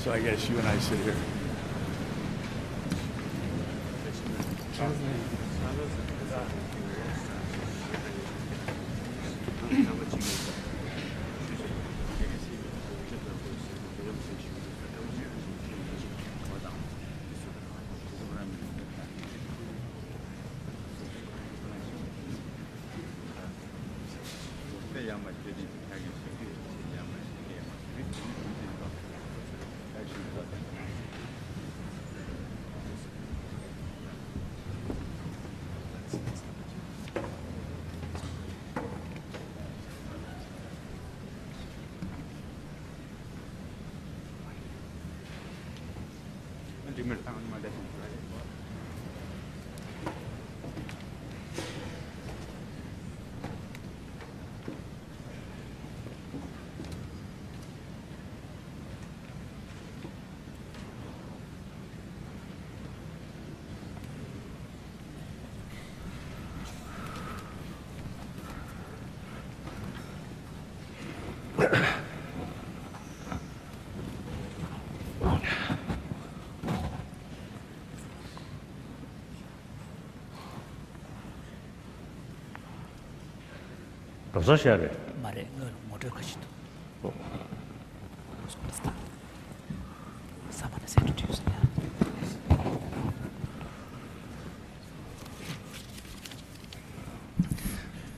So I guess you and I sit here.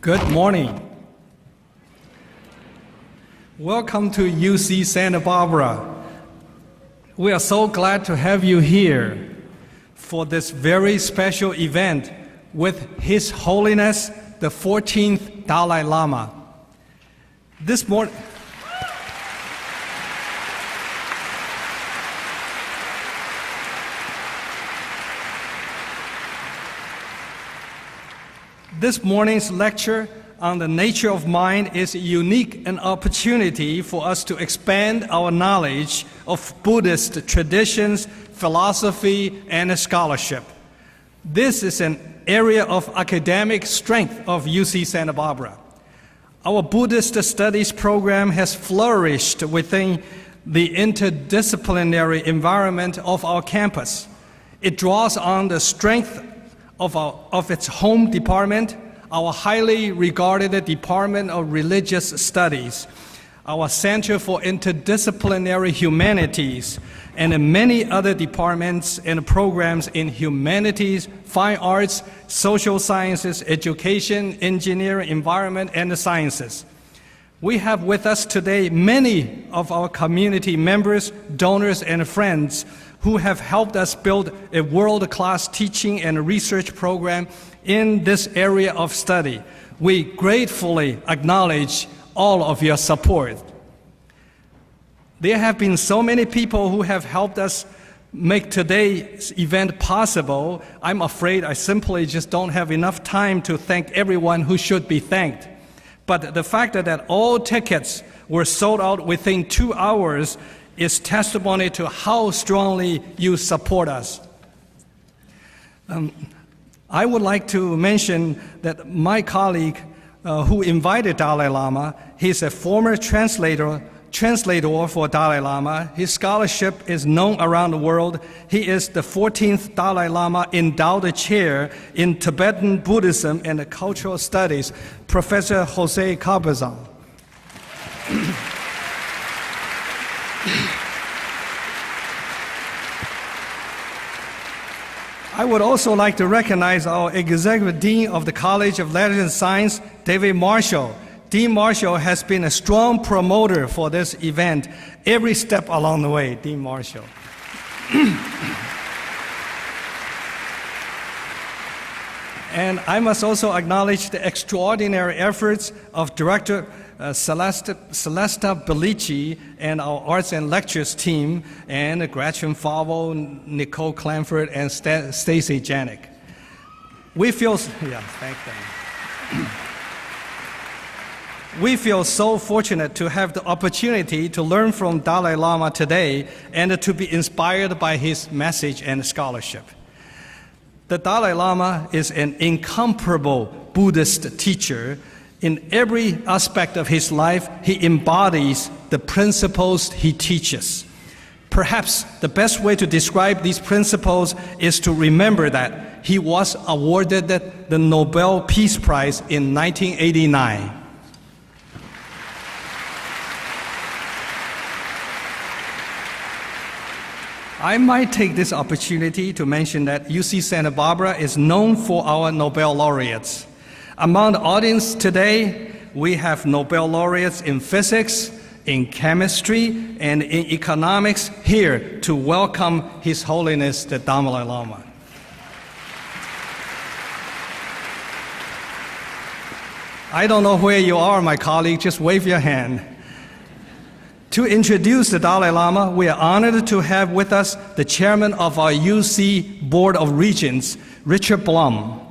Good morning. Welcome to UC Santa Barbara. We are so glad to have you here for this very special event with His Holiness, the 14th Dalai Lama. This morning, this morning's lecture on the nature of mind is unique an opportunity for us to expand our knowledge of Buddhist traditions, philosophy, and scholarship. This is an area of academic strength of UC Santa Barbara. Our Buddhist studies program has flourished within the interdisciplinary environment of our campus. It draws on the strength of its home department, our highly regarded Department of Religious Studies, our Center for Interdisciplinary Humanities, and many other departments and programs in humanities, fine arts, social sciences, education, engineering, environment, and the sciences. We have with us today many of our community members, donors, and friends who have helped us build a world-class teaching and research program in this area of study. We gratefully acknowledge all of your support. There have been so many people who have helped us make today's event possible. I'm afraid I simply just don't have enough time to thank everyone who should be thanked. But the fact that all tickets were sold out within 2 hours is testimony to how strongly you support us. I would like to mention that my colleague who invited Dalai Lama, he's a former translator for Dalai Lama. His scholarship is known around the world. He is the 14th Dalai Lama Endowed Chair in Tibetan Buddhism and Cultural Studies, Professor Jose Cabazon. I would also like to recognize our Executive Dean of the College of Letters and Science, David Marshall. Dean Marshall has been a strong promoter for this event every step along the way, Dean Marshall. And I must also acknowledge the extraordinary efforts of Director Celesta Bellici and our Arts and Lectures team, and Gretchen Favre, Nicole Clanford, and Stacy Janik. We feel so fortunate to have the opportunity to learn from Dalai Lama today and to be inspired by his message and scholarship. The Dalai Lama is an incomparable Buddhist teacher. In every aspect of his life, he embodies the principles he teaches. Perhaps the best way to describe these principles is to remember that he was awarded the Nobel Peace Prize in 1989. I might take this opportunity to mention that UC Santa Barbara is known for our Nobel laureates. Among the audience today, we have Nobel laureates in physics, in chemistry, and in economics here to welcome His Holiness the Dalai Lama. I don't know where you are, my colleague, just wave your hand. To introduce the Dalai Lama, we are honored to have with us the chairman of our UC Board of Regents, Richard Blum.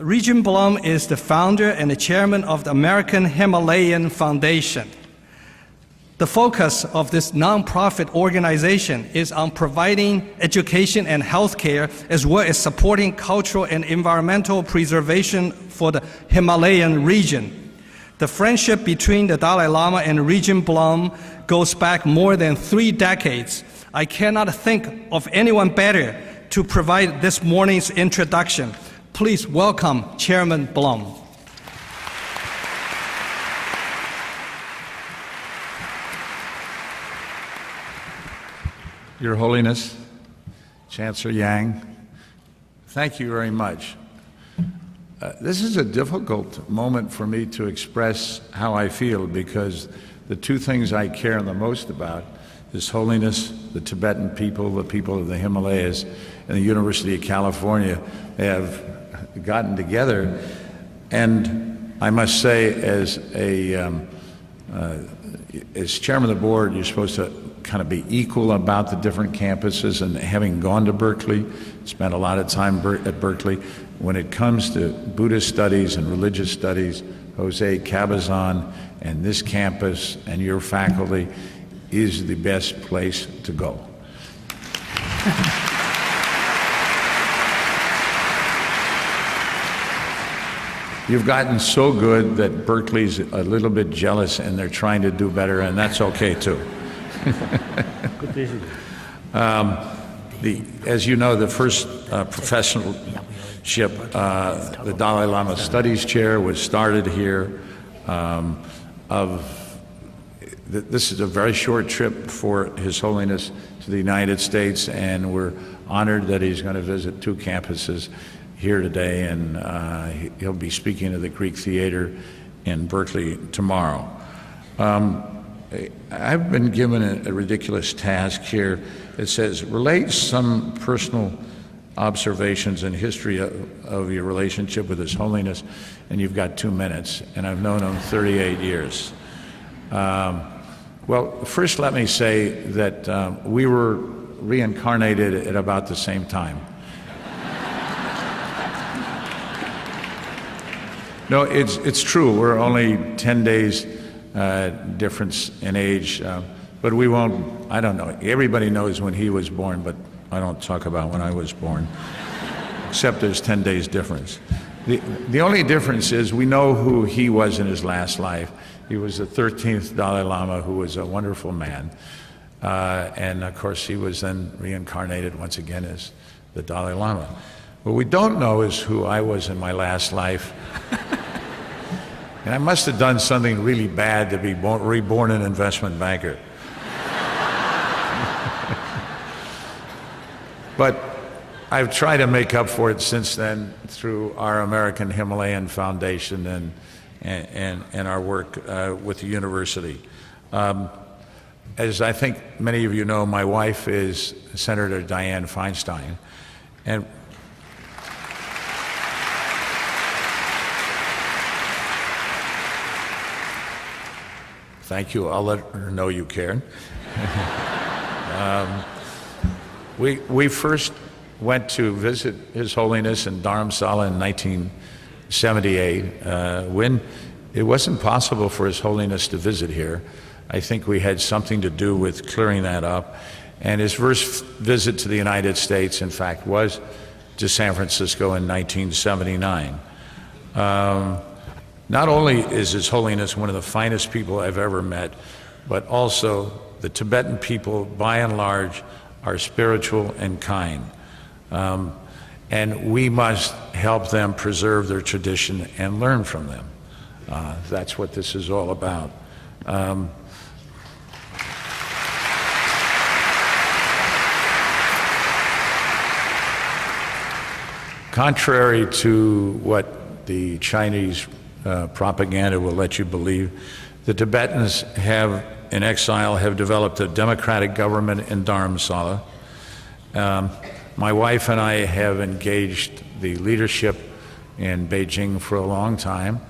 Regent Blum is the founder and the chairman of the American Himalayan Foundation. The focus of this nonprofit organization is on providing education and healthcare, as well as supporting cultural and environmental preservation for the Himalayan region. The friendship between the Dalai Lama and Regent Blum goes back more than 3 decades. I cannot think of anyone better to provide this morning's introduction. Please welcome Chairman Blum. Your Holiness, Chancellor Yang, thank you very much. This is a difficult moment for me to express how I feel, because the 2 things I care the most about, His Holiness, the Tibetan people, the people of the Himalayas, and the University of California have gotten together. And I must say, as chairman of the board, you're supposed to kind of be equal about the different campuses, and having gone to Berkeley, spent a lot of time at Berkeley, when it comes to Buddhist studies and religious studies, Jose Cabazon and this campus and your faculty is the best place to go. You've gotten so good that Berkeley's a little bit jealous and they're trying to do better, and that's okay too. As you know, the first professionalship, the Dalai Lama Studies Chair, was started here. This is a very short trip for His Holiness to the United States, and we're honored that he's going to visit 2 campuses here today, and he'll be speaking at the Greek Theater in Berkeley tomorrow. I've been given a ridiculous task here. It says, relate some personal observations and history of your relationship with His Holiness, and you've got 2 minutes, and I've known him 38 years. Well, first let me say that we were reincarnated at about the same time. No, it's true. We're only 10 days difference in age, but we won't, I don't know. Everybody knows when he was born, but I don't talk about when I was born, except there's 10 days difference. The only difference is we know who he was in his last life. He was the 13th Dalai Lama, who was a wonderful man. And of course, he was then reincarnated once again as the Dalai Lama. What we don't know is who I was in my last life. And I must have done something really bad to be reborn an investment banker. But I've tried to make up for it since then through our American Himalayan Foundation and our work with the university. As I think many of you know, my wife is Senator Dianne Feinstein. And thank you. I'll let her know you care. We first went to visit His Holiness in Dharamsala in 1978 when it wasn't possible for His Holiness to visit here. I think we had something to do with clearing that up. And his first visit to the United States, in fact, was to San Francisco in 1979. Not only is His Holiness one of the finest people I've ever met, but also the Tibetan people, by and large, are spiritual and kind. And we must help them preserve their tradition and learn from them. That's what this is all about. Contrary to what the Chinese propaganda will let you believe, the Tibetans in exile have developed a democratic government in Dharamsala. My wife and I have engaged the leadership in Beijing for a long time,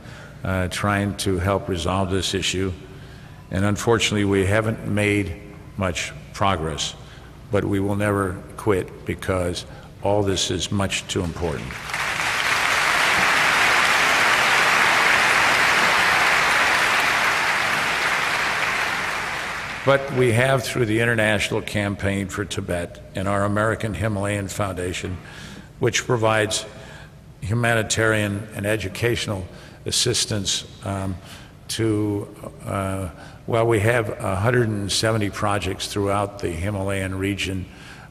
trying to help resolve this issue. And unfortunately, we haven't made much progress, but we will never quit because all this is much too important. But we have, through the International Campaign for Tibet and our American Himalayan Foundation, which provides humanitarian and educational assistance we have 170 projects throughout the Himalayan region,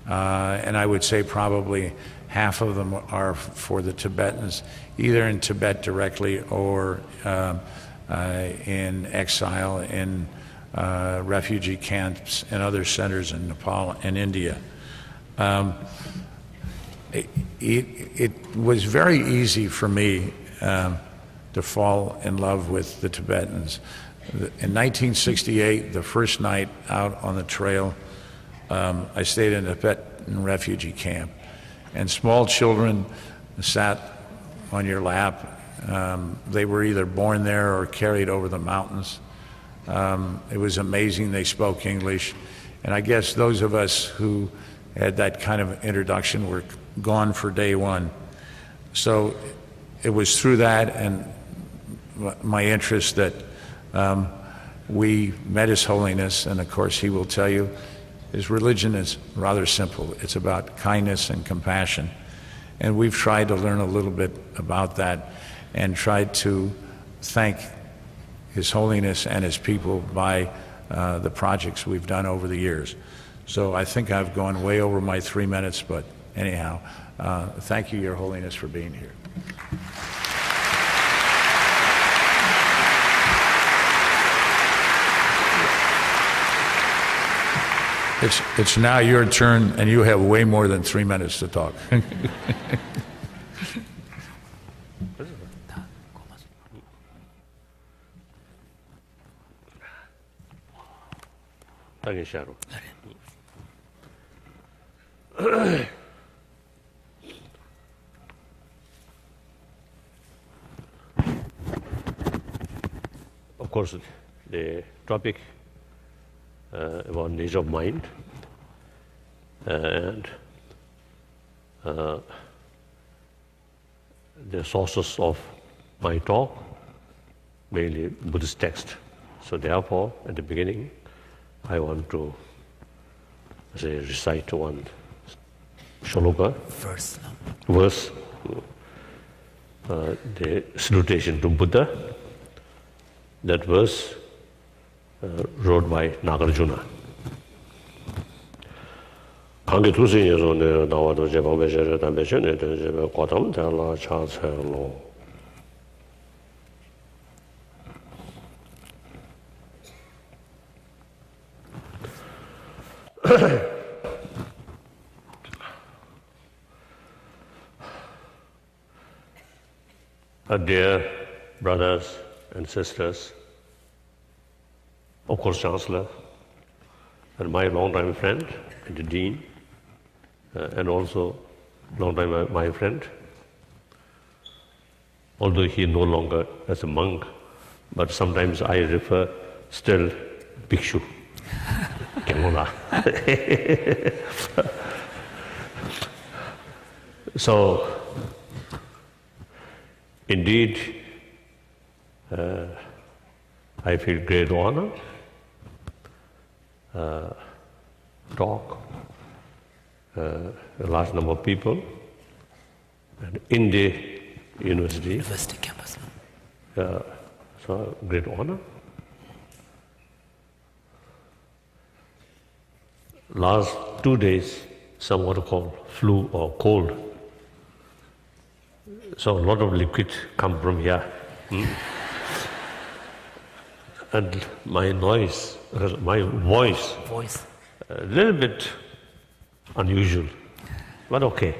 and I would say probably half of them are for the Tibetans, either in Tibet directly or in exile in refugee camps and other centers in Nepal and India. It was very easy for me to fall in love with the Tibetans. In 1968, the first night out on the trail, I stayed in a Tibetan refugee camp, and small children sat on your lap. They were either born there or carried over the mountains. It was amazing. They spoke English, and I guess those of us who had that kind of introduction were gone for day one. So it was through that and my interest that we met His Holiness, and of course he will tell you his religion is rather simple. It's about kindness and compassion, and we've tried to learn a little bit about that and tried to thank His Holiness and his people by the projects we've done over the years. So I think I've gone way over my 3 minutes, but anyhow, thank you, Your Holiness, for being here. It's now your turn, and you have way more than 3 minutes to talk. Of course, the topic about nature of mind and the sources of my talk, mainly Buddhist text. So therefore, at the beginning, I want to recite one shloka, verse, the salutation to Buddha. That verse wrote by Nagarjuna. Kange tusi yeso ne dawa do jeba bejere da bejene de jeba qatam da la cha chelo. Dear brothers and sisters, of course, Chancellor, and my long-time friend, and the Dean, and also long-time my friend, although he no longer as a monk, but sometimes I refer still Bhikshu. So, indeed, I feel great honor talk a large number of people and in the university campus. So great honor. last 2 days, some what are called flu or cold. So a lot of liquid come from here. And my voice, a little bit unusual, but okay.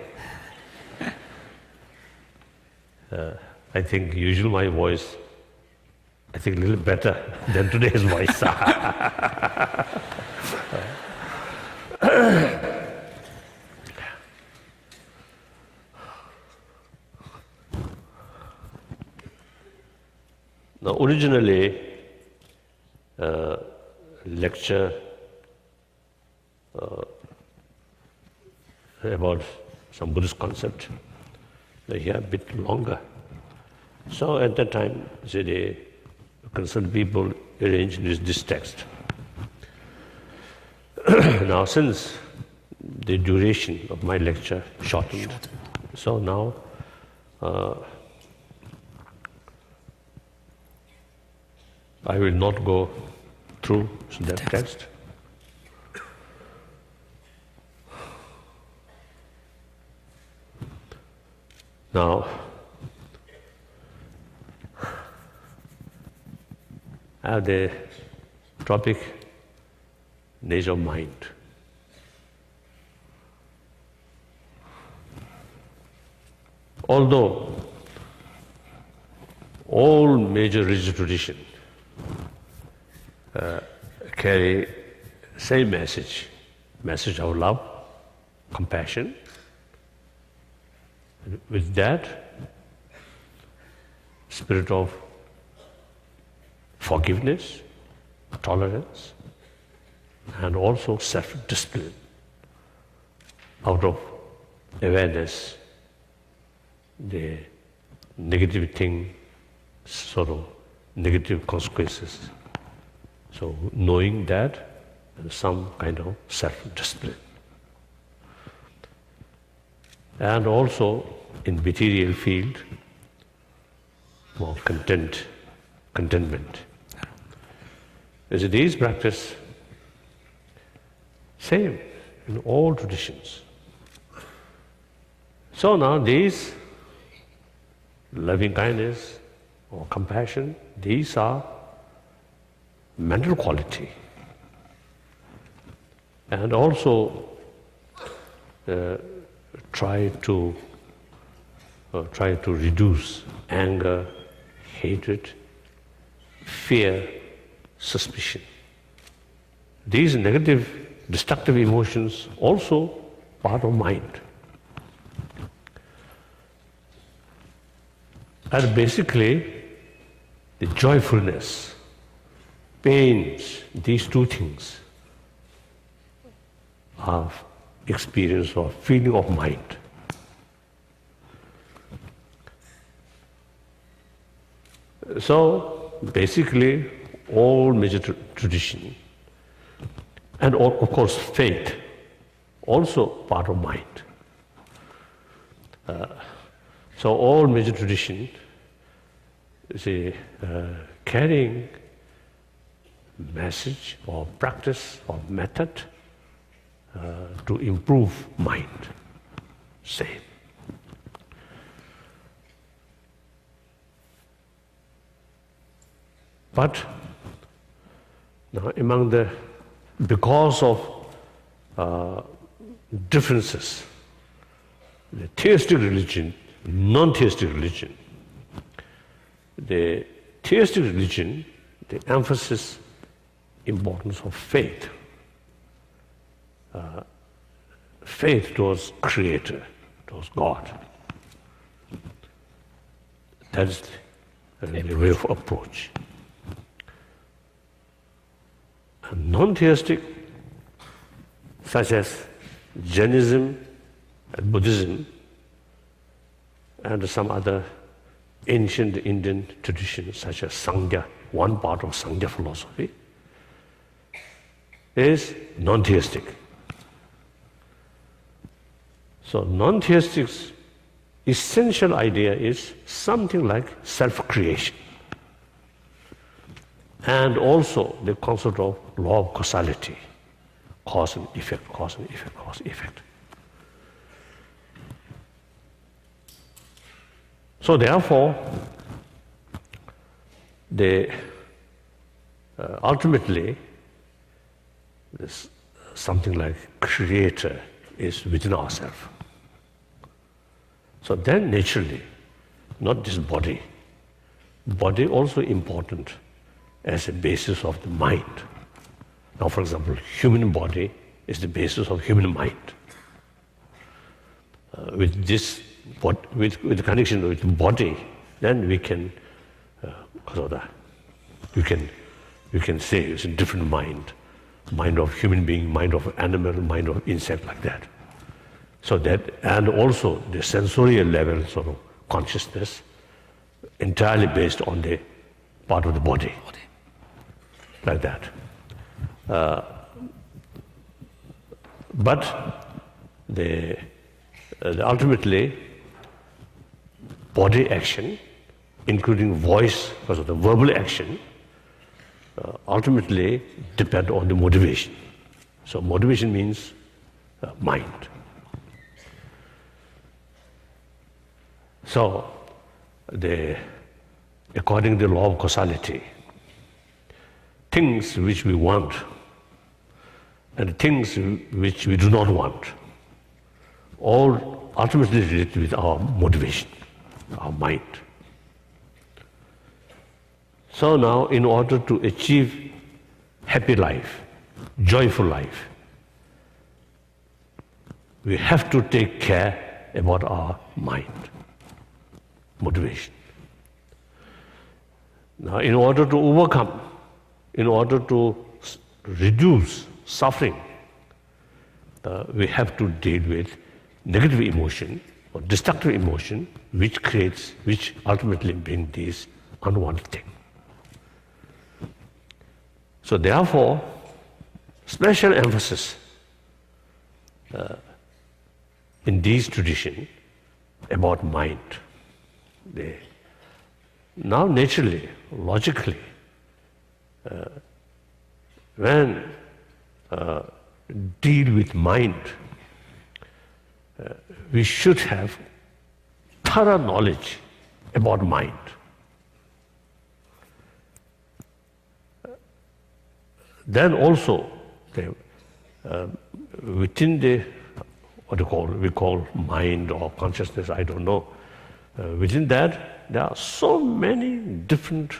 I think usually my voice, I think a little better than today's voice. Now, originally, lecture about some Buddhist concept, here a bit longer. So at that time, the concerned people arranged this text. Now, since the duration of my lecture shortened, so now I will not go through that text. Now, I have the topic, nature of mind. Although all major religious traditions carry same message of love, compassion. And with that, spirit of forgiveness, tolerance, and also self-discipline. Out of awareness, the negative thing, sort of negative consequences. So knowing that, and some kind of self-discipline. And also in material field, more contentment. As these practice, same in all traditions. So now these loving kindness or compassion, these are mental quality. And also try to reduce anger, hatred, fear, suspicion. These negative, destructive emotions also part of mind. And basically, the joyfulness, pains, these two things are experience or feeling of mind. So basically, all major tradition, and all, of course faith, also part of mind. So all major tradition is carrying message or practice or method to improve mind. Same. But now because of differences, the theistic religion, non-theistic religion, the theistic religion, the emphasis, importance of faith. Faith towards Creator, towards God. That is the way of approach. And non-theistic, such as Jainism and Buddhism, and some other ancient Indian traditions, such as Sangha, one part of Sangha philosophy, is non-theistic. So non-theistic's essential idea is something like self-creation. And also the concept of law of causality. cause and effect, cause and effect, cause and effect. So therefore, ultimately, this something like creator is within ourselves. So then naturally, not this body also important as a basis of the mind. Now, for example, human body is the basis of human mind. With this, with the connection with the body, then we can, you can say it's a different mind of human being, mind of animal, mind of insect, like that. So that, and also the sensorial level sort of consciousness, entirely based on the part of the body. Like that. But ultimately, body action, including voice, because of the verbal action, ultimately depend on the motivation. So motivation means mind. So, according to the law of causality, things which we want and things which we do not want, all ultimately related with our motivation, our mind. So now, in order to achieve happy life, joyful life, we have to take care about our mind, motivation. Now, in order to overcome, in order to reduce suffering, we have to deal with negative emotion or destructive emotion, which ultimately bring these unwanted things. So therefore, special emphasis in these traditions about mind. Now naturally, logically, when deal with mind, we should have thorough knowledge about mind. Then also, within the what we call mind or consciousness, I don't know. Within that, there are so many different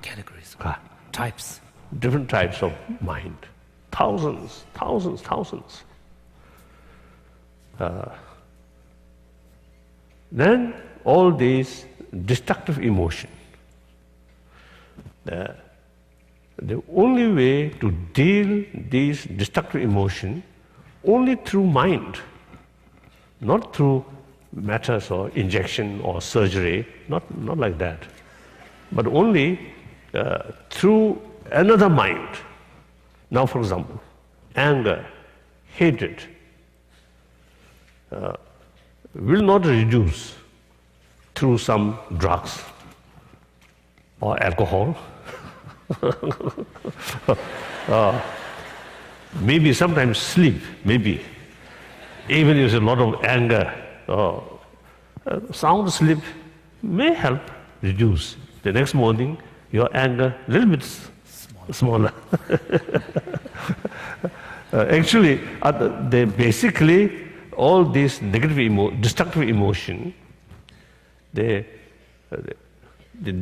categories, types. Different types of mind. Thousands. Then all these destructive emotions, the only way to deal these destructive emotions only through mind, not through matters or injection or surgery, not like that, but only through another mind. Now, for example, anger, hatred will not reduce through some drugs or alcohol. Maybe sometimes sleep, maybe. Even if there's a lot of anger, sound sleep may help reduce. The next morning, your anger a little bit smaller. Actually, they basically, all these negative, destructive emotion, they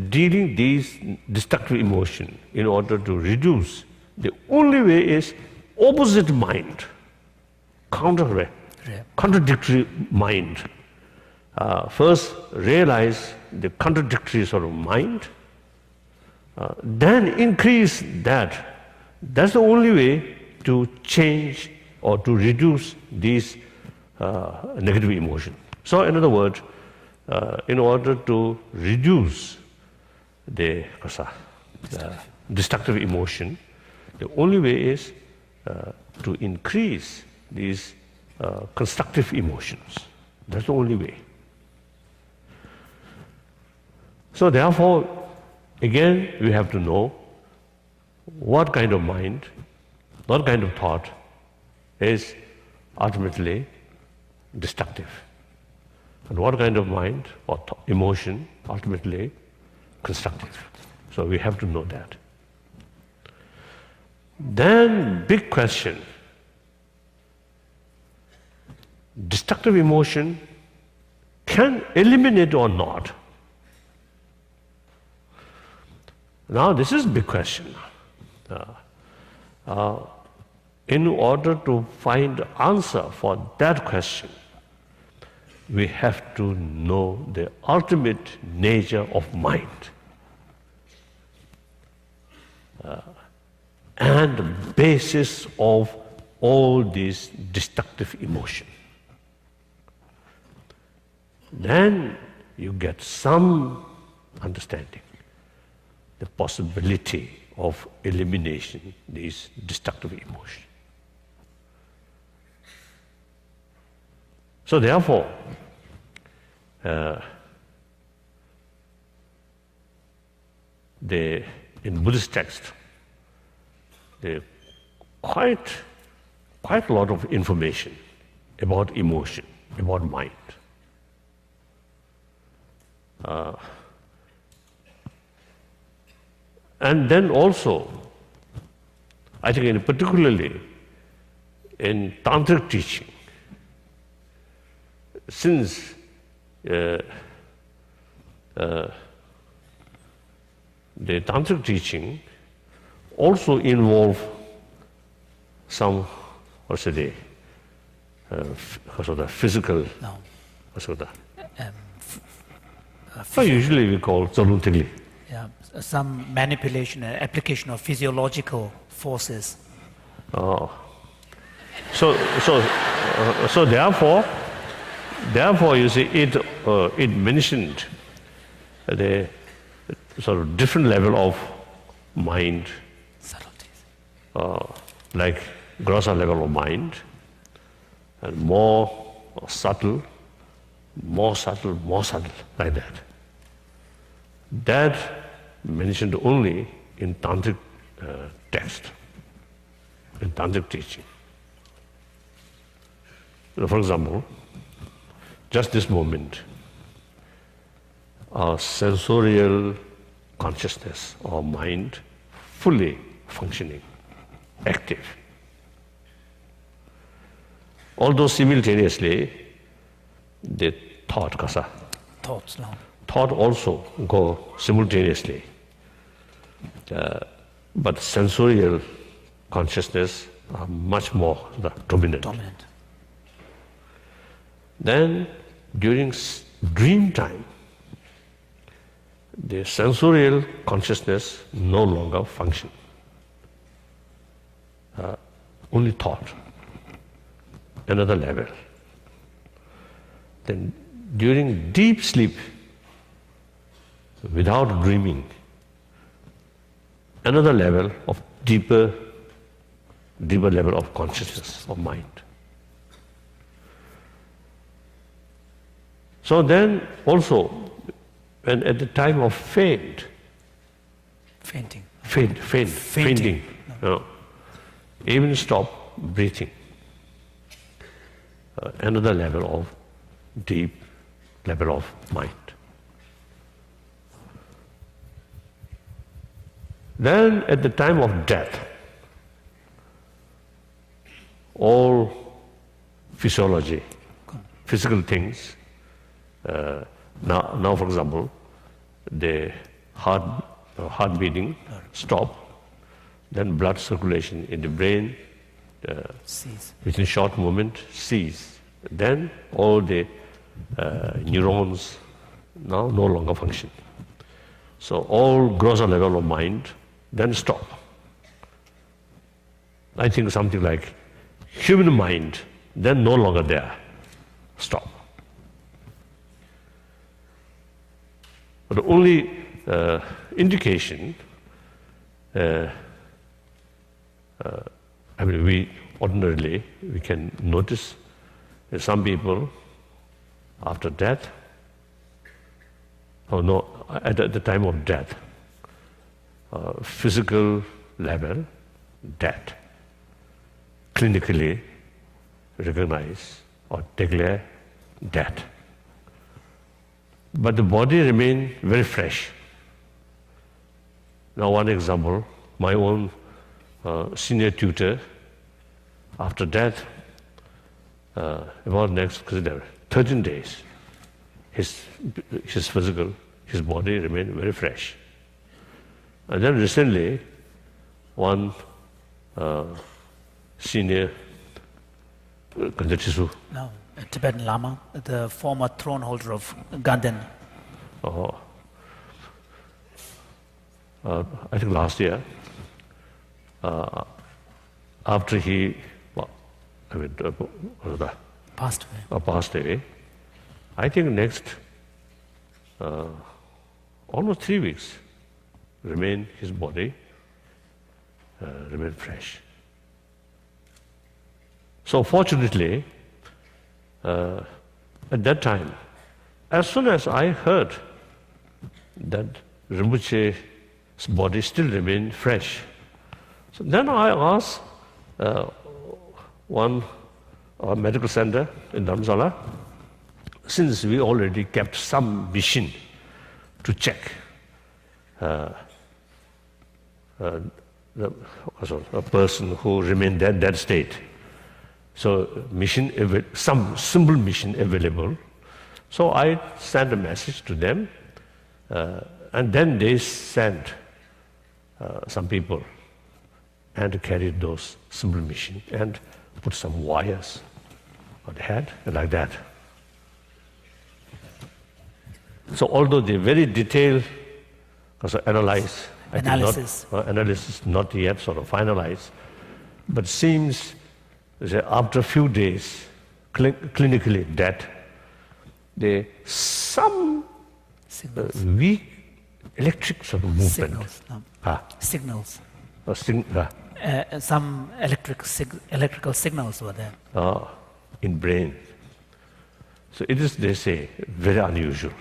dealing these destructive emotion in order to reduce. The only way is opposite mind, contradictory mind. First, realize the contradictory sort of mind, then increase that. That's the only way to change or to reduce these negative emotions. So, in other words, in order to reduce the destructive emotion, the only way is to increase these constructive emotions. That's the only way. So therefore, again, we have to know what kind of mind that kind of thought is ultimately destructive. And what kind of mind or emotion ultimately constructive. So we have to know that. Then big question, destructive emotion can eliminate or not? Now this is a big question. In order to find the answer for that question, we have to know the ultimate nature of mind and the basis of all these destructive emotions. Then you get some understanding, the possibility of elimination these destructive emotions. So therefore, in Buddhist text, there quite a lot of information about emotion, about mind. And then also, I think particularly in Tantric teaching, since the Tantric teaching also involve some, the physical, No. Usually we call Zaluntigli. Yeah, some manipulation, application of physiological forces. So therefore, you see, it mentioned the sort of different level of mind, Subtleties. like grosser level of mind, and more subtle, like that. That mentioned only in Tantric text, in Tantric teaching. For example, just this moment, our sensorial consciousness, our mind, fully functioning, active. Although simultaneously, the thought also go simultaneously. But sensorial consciousness are much more dominant. Then during dream time, the sensorial consciousness no longer function. Only thought, another level. Then during deep sleep, without dreaming, another level of deeper level of consciousness, of mind. So then also, when at the time of fainting, even stop breathing, another level of deep level of mind. Then at the time of death, all physiology, physical things, now for example, the heart beating stop, then blood circulation in the brain within a short moment cease. Then all the neurons now no longer function. So all grosser level of mind then stop. I think something like human mind then no longer there, stop. But the only indication, we ordinarily we can notice that some people after death, at the time of death, physical level, death, clinically recognize or declare dead. But the body remains very fresh. Now, one example, my own senior tutor, after death, about next 13 days, his physical, his body remained very fresh. And then recently, one senior No, a Tibetan Lama, the former throne holder of Ganden. I think last year, after he Passed away. passed away, I think next almost 3 weeks, his body remained fresh. So fortunately, at that time, as soon as I heard that Rinpoche's body still remained fresh, so then I asked one medical center in Dharamsala, since we already kept some machine to check a person who remained in that state. So some simple machine available. So I sent a message to them, and then they sent some people and carried those simple machine and put some wires on the head and like that. So although they very detailed analysis not yet sort of finalized, but seems that after a few days, clinically dead, some weak electric sort of movement. Signals. Signals. Some electrical signals were there. In brain. So it is, they say, very unusual.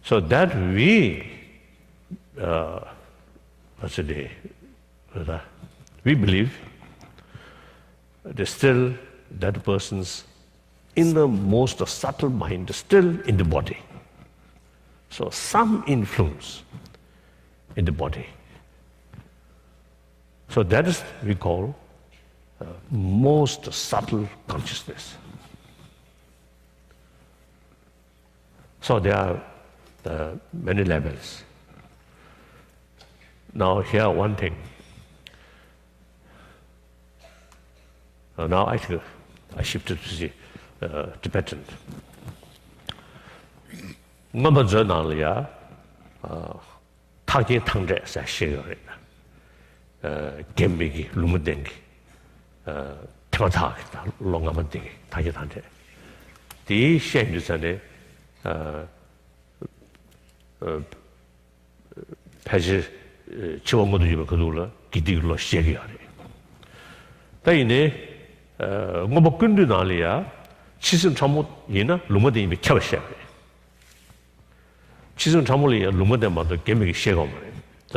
So that we believe that still that person's innermost subtle mind is still in the body. So some influence in the body. So that is we call most subtle consciousness. So there are many levels. Now here one thing. Now I think I shifted to the Tibetan. Mudra nanglia thagye thangde sa shegare. Gembigi lumudengi. Tangthag longamandengi thagye thangde. Di shenju sane 패지 지원고도 집에 그돌라 기디글로 시작이야래. 다이네 뭐 근데 나리야 치승 참못 이나 루모데 이미 켜셔야 돼. 치승 참물이 루모데 마도 개미기 시작어 말이야.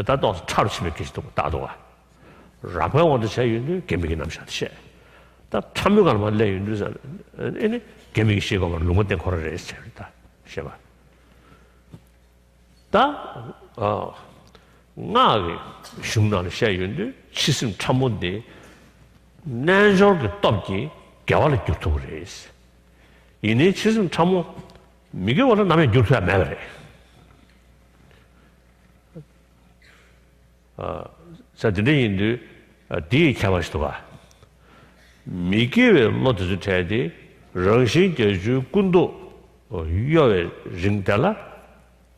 다도 차로 치면 계시도 다도가. 라고 원도 제윤데 개미기 남샤시. 다 참여가 말래 윤두산. 에네 개미기 시작어 말 루모데 코라레 했다. 시바. 다 나게 흉나는 샤윤데 치승 참못데 난저게 떡기 개발을 죽도록 했어. 이네 치승 참모 미게 원래 남의 죽어야 매래. 사드네인데 디 개발스도가 미게 로드즈 차디 정신 제주 군도 유여의 링달라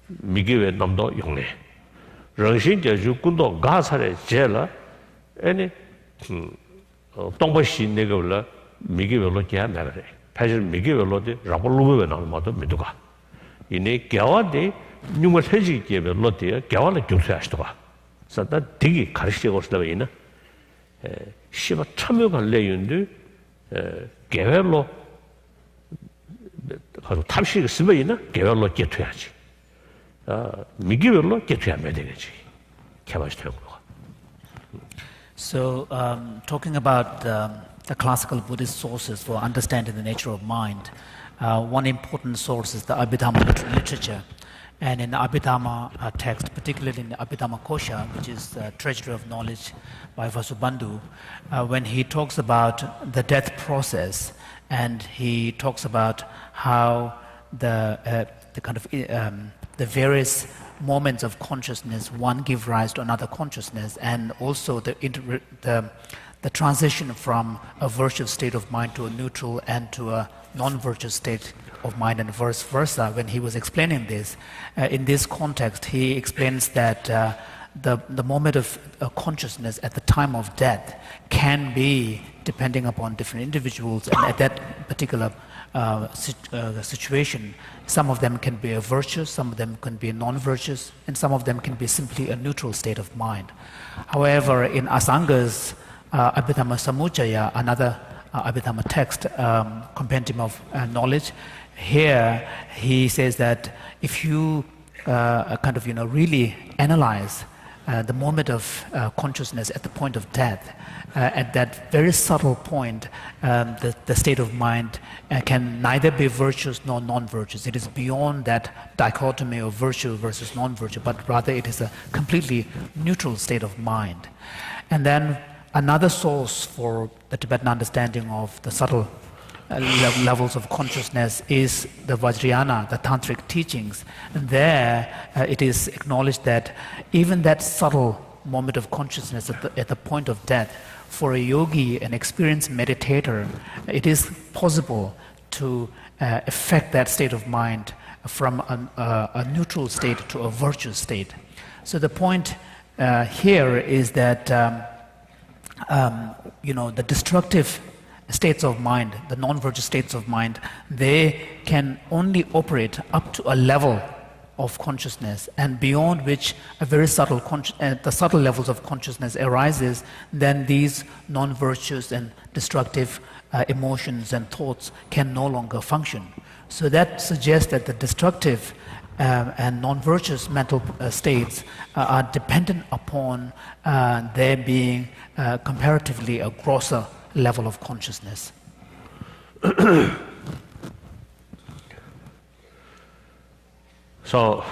미게 남도 용내. 정신 제주 군도 가사에 제라 아니 동버시 내가 올라 미게 별로게 나래. 사실 미게 별로데 라볼루베 나는 것도 믿어가. 이네 겨와데 누가 해지게 별로데 겨와를 교수하시도가. 사다 되게 가르치고 있어요 이나. 시바 참여가 내윤데 개별로 가서 탐식 쓰면이나 개별로 개퇴하지. 미게 별로 개퇴하면 되겠지. 개발시켜는 거. So, talking about the classical Buddhist sources for understanding the nature of mind, one important source is the Abhidhamma literature. And in the Abhidhamma text, particularly in the Abhidhamma Kosha, which is the treasury of knowledge by Vasubandhu, when he talks about the death process, and he talks about how the various moments of consciousness, one give rise to another consciousness, and also the transition from a virtuous state of mind to a neutral and to a non-virtuous state of mind, and vice versa. When he was explaining this, in this context, he explains that the moment of consciousness at the time of death can be depending upon different individuals, and at that particular situation, some of them can be a virtuous, some of them can be non-virtuous, and some of them can be simply a neutral state of mind. However, in Asanga's Abhidhamma Samuccaya, another Abhidhamma text, compendium of knowledge, here he says that if you really analyze the moment of consciousness at the point of death, at that very subtle point, the state of mind can neither be virtuous nor non-virtuous. It is beyond that dichotomy of virtue versus non-virtue, but rather it is a completely neutral state of mind. And then another source for the Tibetan understanding of the subtle levels of consciousness is the Vajrayana, the tantric teachings. And there it is acknowledged that even that subtle moment of consciousness at the point of death, for a yogi, an experienced meditator, it is possible to affect that state of mind from a neutral state to a virtuous state. So the point here is that the destructive states of mind, the non-virtuous states of mind, they can only operate up to a level of consciousness, and beyond which a very subtle the subtle levels of consciousness arises, then these non-virtuous and destructive emotions and thoughts can no longer function. So that suggests that the destructive and non-virtuous mental states are dependent upon there being comparatively a grosser level of consciousness. So,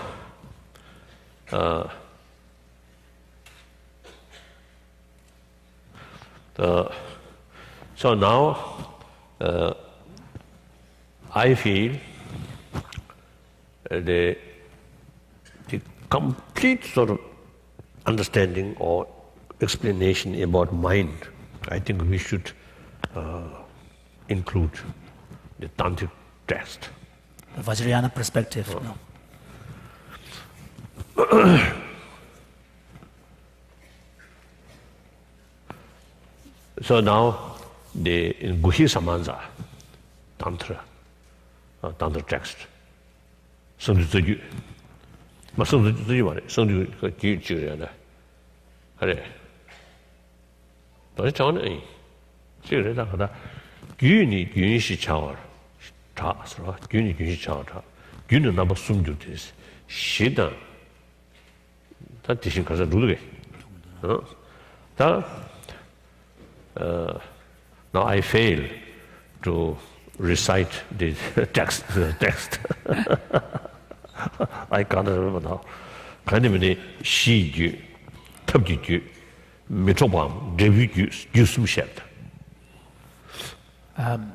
now I feel the complete sort of understanding or explanation about mind, I think we should include the tantric text. The Vajrayana perspective. No. So now in Guhi Samanza Tantra, Tantra text, Sangju Tzu ma Sangju Tzu ma Sangju ka ji ji ya na hare da chang ne ji re da da gyu ni gyun shi chang cha so gyu ni gyun shi chang cha gyun na ba sum ju des shi da 다 대신 가서 누르게. Now I fail to recite the text. I can't remember now. kind of many 시규, 탑규, 미초밤, 데뷔규, 유숨셰트.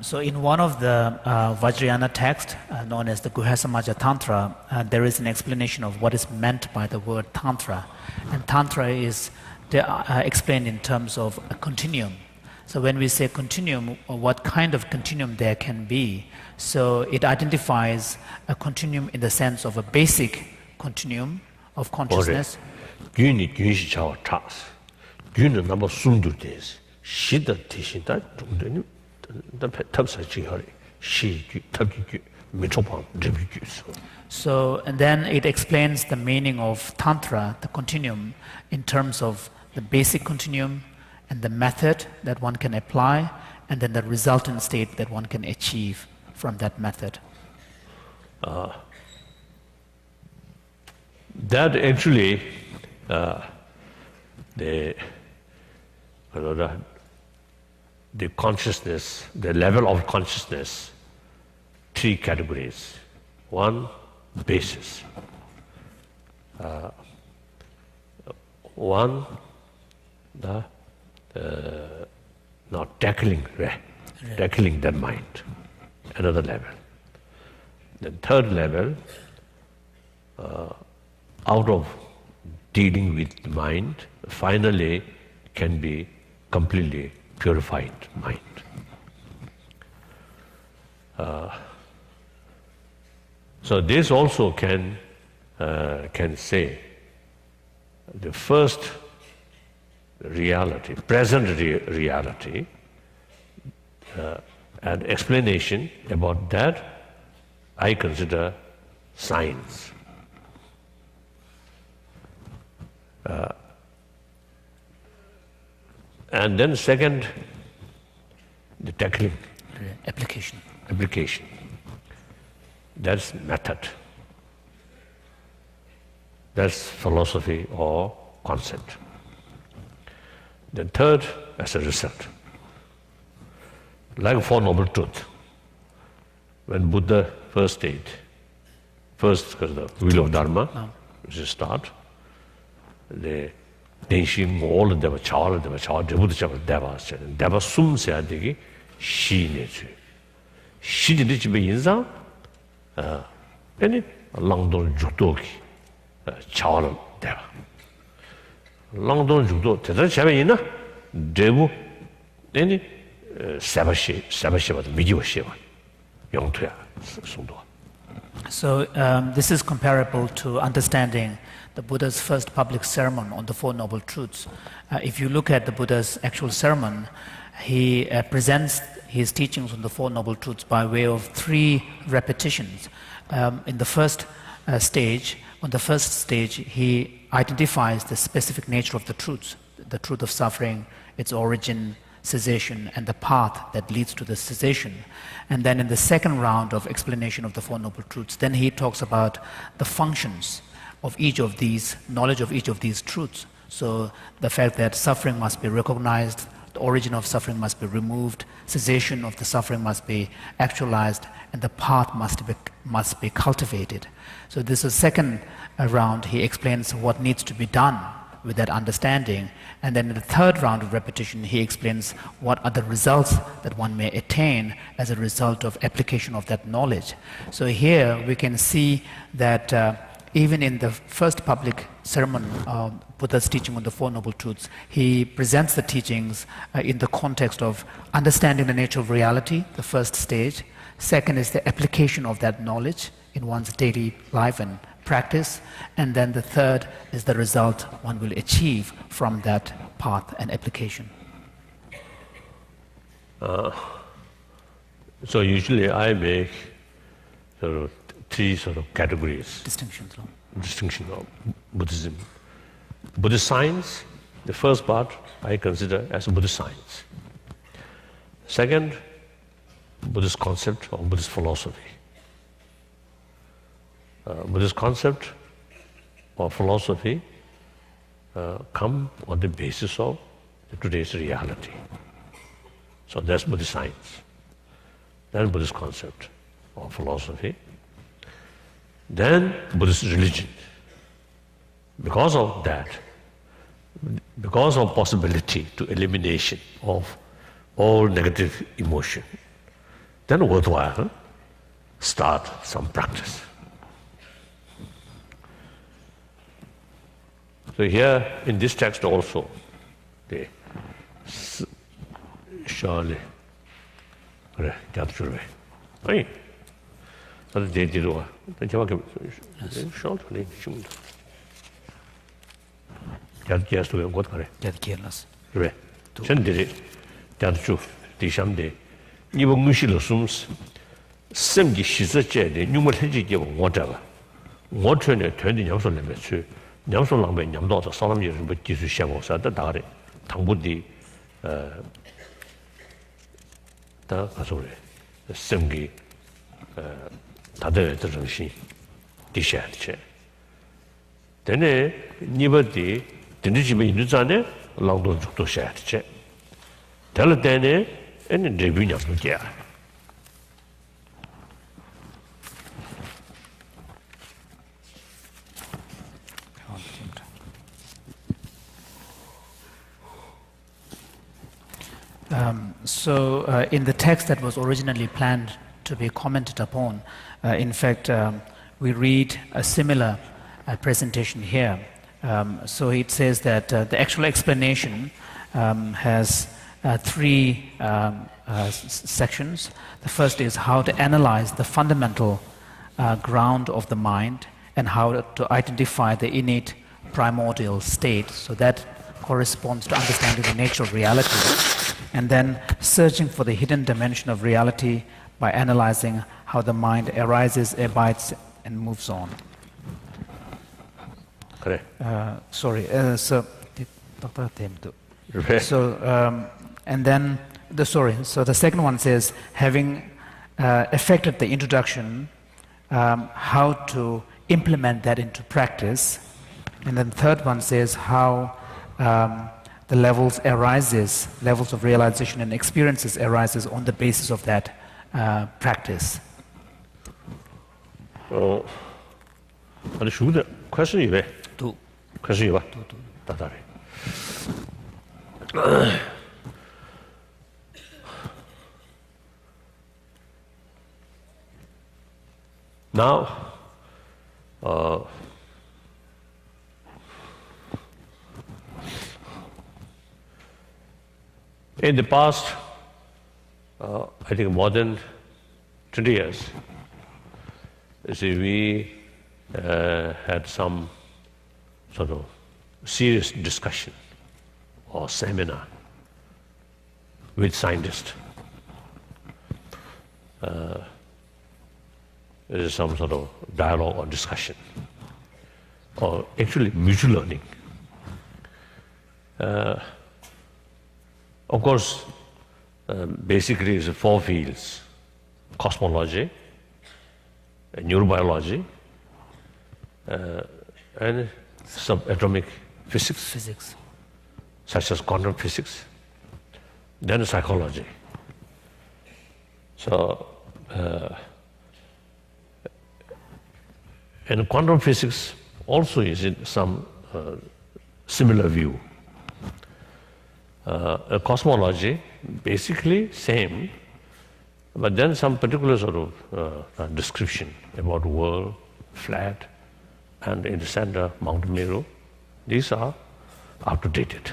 So in one of the Vajrayana texts, known as the Guhyasamaja Tantra, there is an explanation of what is meant by the word Tantra. And Tantra is explained in terms of a continuum. So when we say continuum, what kind of continuum there can be? So it identifies a continuum in the sense of a basic continuum of consciousness. 균이 균시 차와 차스. 균은 남아 숨두데스. 시다 대신다 정도는 So, and then it explains the meaning of Tantra, the continuum, in terms of the basic continuum and the method that one can apply, and then the resultant state that one can achieve from that method. That actually, the the consciousness, the level of consciousness, three categories. One, basis. One, not tackling that mind, another level. The third level, out of dealing with the mind, finally can be completely purified mind. So this also can say the first reality, present reality, and explanation about that I consider science. And then second, the tackling. Application. Application. That's method. That's philosophy or concept. Then third, as a result. Like Four Noble Truths. When Buddha first because the wheel of Dharma, which is start, the Denshim, all of them are child, the Buddha Chapter, Deva Sum Seadigi, Shi Nechu. Shi Nichi be Yinza, any Langdon Jukdoki, child Deva. Langdon Jukdo, Teta Chavina, Devu, any Sabashi, the Video Shiva, Young Tuya, Sundo. So this is comparable to understanding the Buddha's first public sermon on the Four Noble Truths. If you look at the Buddha's actual sermon, he presents his teachings on the Four Noble Truths by way of 3 repetitions. In the first stage, he identifies the specific nature of the truths, the truth of suffering, its origin, cessation, and the path that leads to the cessation. And then in the second round of explanation of the Four Noble Truths, then he talks about the functions of each of these, knowledge of each of these truths. So the fact that suffering must be recognized, the origin of suffering must be removed, cessation of the suffering must be actualized, and the path must be cultivated. So this is second round, he explains what needs to be done with that understanding. And then in the third round of repetition, he explains what are the results that one may attain as a result of application of that knowledge. So here we can see that even in the first public sermon, Buddha's teaching on the Four Noble Truths, he presents the teachings in the context of understanding the nature of reality, the first stage. Second is the application of that knowledge in one's daily life and practice. And then the third is the result one will achieve from that path and application. So usually I make sort of 3 sort of categories. Distinction of Buddhism. Buddhist science, the first part I consider as Buddhist science. Second, Buddhist concept or Buddhist philosophy. Buddhist concept or philosophy come on the basis of today's reality. So that's Buddhist science. Then Buddhist concept or philosophy. Then Buddhist religion. Because of that, because of possibility to elimination of all negative emotion, then worthwhile start some practice. So here in this text also, the surely, right? So they did what? The Java short, just to what Careless. right? Send it. That's true. The someday. You will miss the sums. Send the she's a jet, you will give whatever. Water in a 20 years old limit. Nyamso lang ben nyamdo to salam years but Jesus shamo sa da dare tangbudi da kasore semgi 다들 정신 디셔야 돼. 되네 니버디 dinner 집에 있는 자네 랑도 죽도 셔야 돼. Teletene and Devinia. In the text that was originally planned to be commented upon, in fact, we read a similar presentation here. So it says that the actual explanation has three sections. The first is how to analyze the fundamental ground of the mind and how to identify the innate primordial state. So that corresponds to understanding the nature of reality. And then searching for the hidden dimension of reality by analyzing how the mind arises, abides, and moves on. Correct. And then the second one says, having effected the introduction, how to implement that into practice. And then the third one says how the levels of realization and experiences arises on the basis of that practice. Question you question you now in the past, I think more than 20 years, we had some sort of serious discussion or seminar with scientists. There is some sort of dialogue or discussion, or actually mutual learning. Of course, basically it's four fields: cosmology, neurobiology, and subatomic physics, such as quantum physics, then psychology. So, and quantum physics also is in some similar view. Cosmology, basically same, but then some particular sort of description about the world, flat, and in the center, Mount Meru. These are up-to-dated.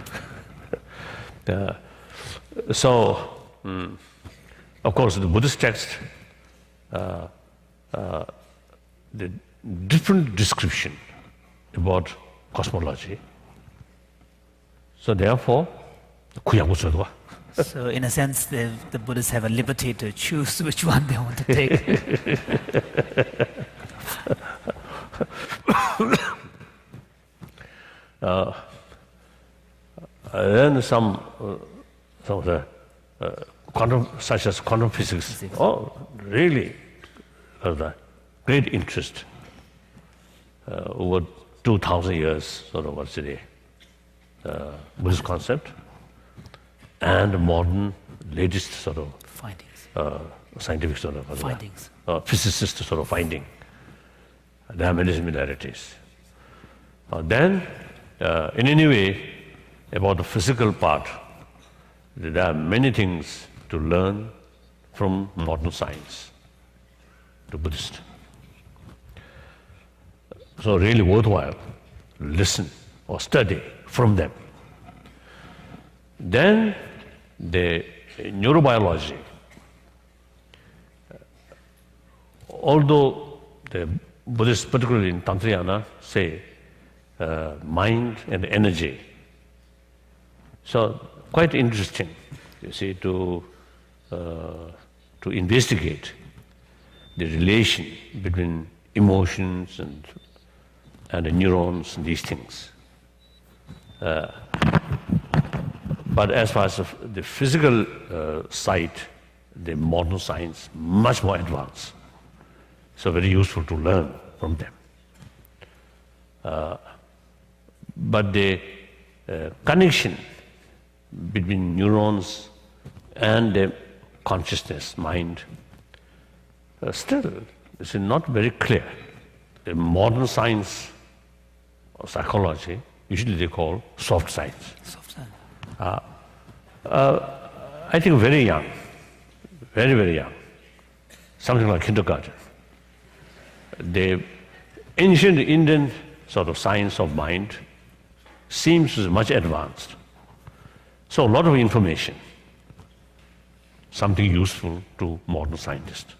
Of course, the Buddhist text, the different description about cosmology. So therefore, so in a sense, the Buddhists have a liberty to choose which one they want to take. Then some of the quantum, such as quantum physics, really of the great interest over 2,000 years, sort of what's the Buddhist concept, and modern latest sort of findings, scientific sort of findings, physicist sort of finding. There are many similarities. Then, in any way, about the physical part, there are many things to learn from modern science to Buddhist. So really worthwhile, listen or study from them. Then the neurobiology, although the Buddhists, particularly in Tantrayana, say mind and energy. So quite interesting, you see, to investigate the relation between emotions and the neurons and these things. But as far as the physical side, the modern science, much more advanced. So very useful to learn from them. But the connection between neurons and consciousness, mind, still it's not very clear. The modern science or psychology, usually they call soft science. Soft science. I think very young, very, very young, something like kindergarten. The ancient Indian sort of science of mind seems much advanced. So a lot of information, something useful to modern scientists.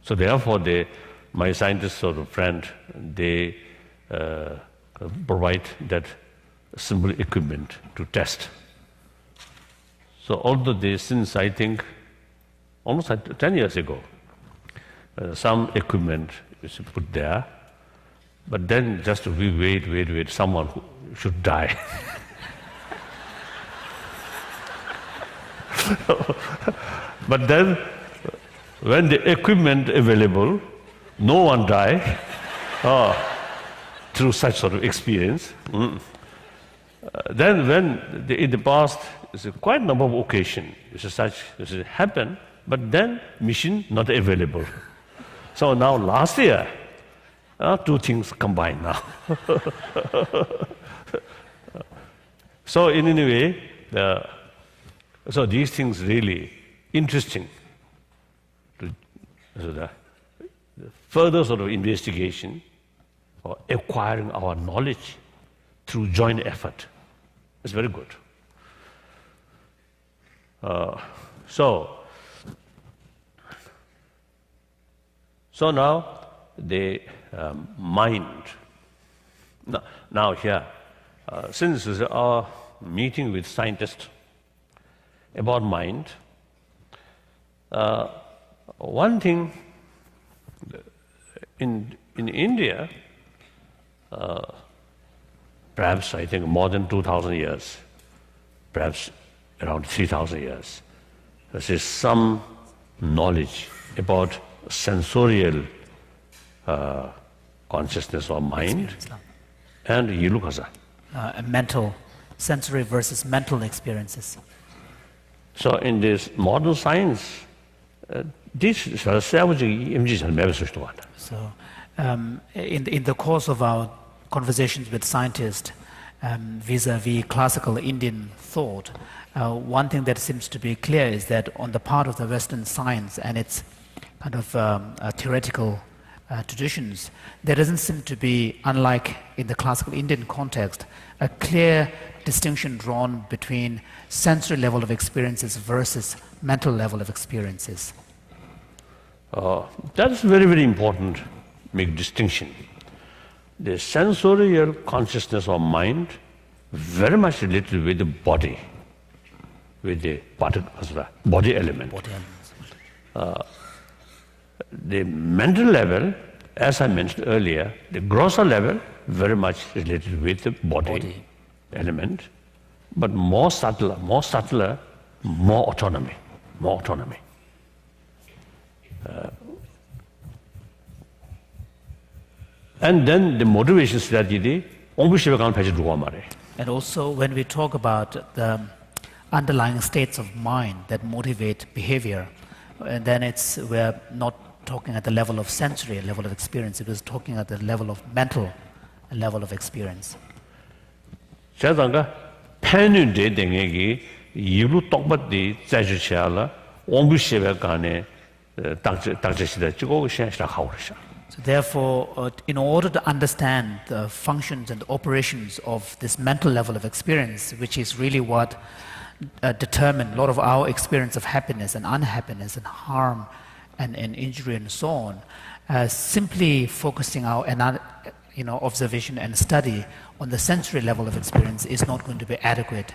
So therefore, my scientist sort of friend, they provide that simple equipment to test. So although since I think almost 10 years ago, some equipment is put there, but then just we wait, someone who should die. But then, when the equipment available, no one die through such sort of experience. Then when in the past, it's a quite number of occasions, this happened, but then mission not available. So now last year, two things combined now. So in any way, so these things really interesting. So the further sort of investigation or acquiring our knowledge through joint effort is very good. So now the mind. Now here, since our meeting with scientists about mind, one thing in India, perhaps I think more than 2,000 years, perhaps around 3,000 years, there is some knowledge about sensorial consciousness or mind and yilukasa. Mental, sensory versus mental experiences. So in this modern science, this is a savage image and never switched on. So in the course of our conversations with scientists vis-a-vis classical Indian thought, one thing that seems to be clear is that on the part of the Western science and its kind of theoretical traditions, there doesn't seem to be, unlike in the classical Indian context, a clear distinction drawn between sensory level of experiences versus mental level of experiences. That's very, very important, make distinction. The sensorial consciousness of mind very much related with the body, with the body element. Body elements. The mental level, as I mentioned earlier, the grosser level very much related with the body element, but more subtler, more autonomy. And then the motivation strategy, and also when we talk about the underlying states of mind that motivate behavior, and then we're not talking at the level of sensory level of experience, it was talking at the level of mental level of experience. So therefore, in order to understand the functions and the operations of this mental level of experience, which is really what determine a lot of our experience of happiness and unhappiness and harm and injury and so on, simply focusing our observation and study on the sensory level of experience is not going to be adequate.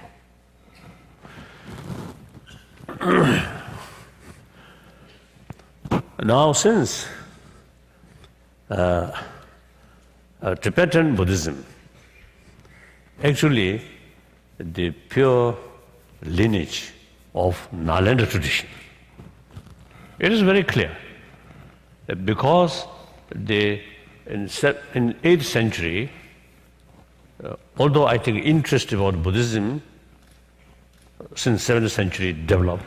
Now, since Tibetan Buddhism, actually the pure lineage of Nalanda tradition, it is very clear that because in 8th century, although I think interest about Buddhism since 7th century developed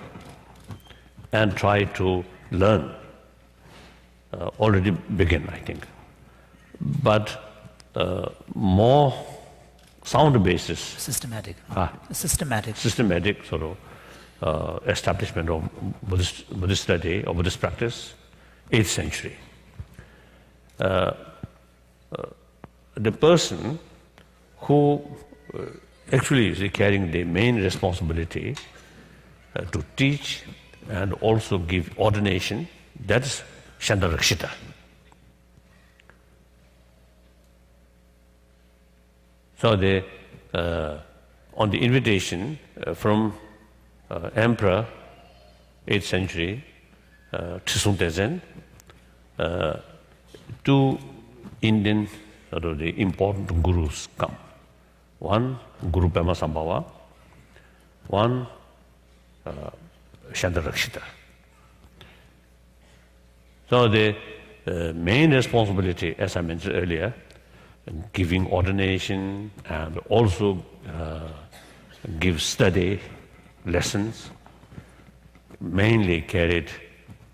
and try to learn already began, I think. But more sound basis, Systematic. Ah. Systematic. systematic sort of establishment of Buddhist study or Buddhist practice, 8th century. The person who actually is carrying the main responsibility to teach and also give ordination, that's Chandarakshita. So on the invitation from Emperor, 8th century, Trisung Tezen, two Indian the important gurus come. One, Guru Pema Sambhava, one, Chandarakshita. So the main responsibility, as I mentioned earlier, giving ordination and also give study lessons, mainly carried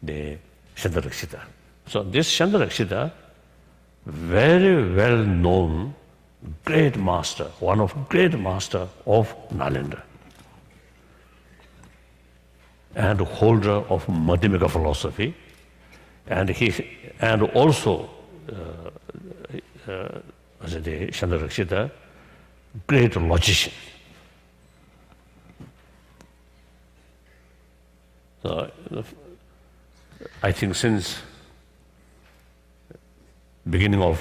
the Chandarakshita. So this Chandarakshita, very well known, great master, one of great master of Nalanda, and holder of Madhyamika philosophy, and also as the Chandarakshita, great logician. So I think since beginning of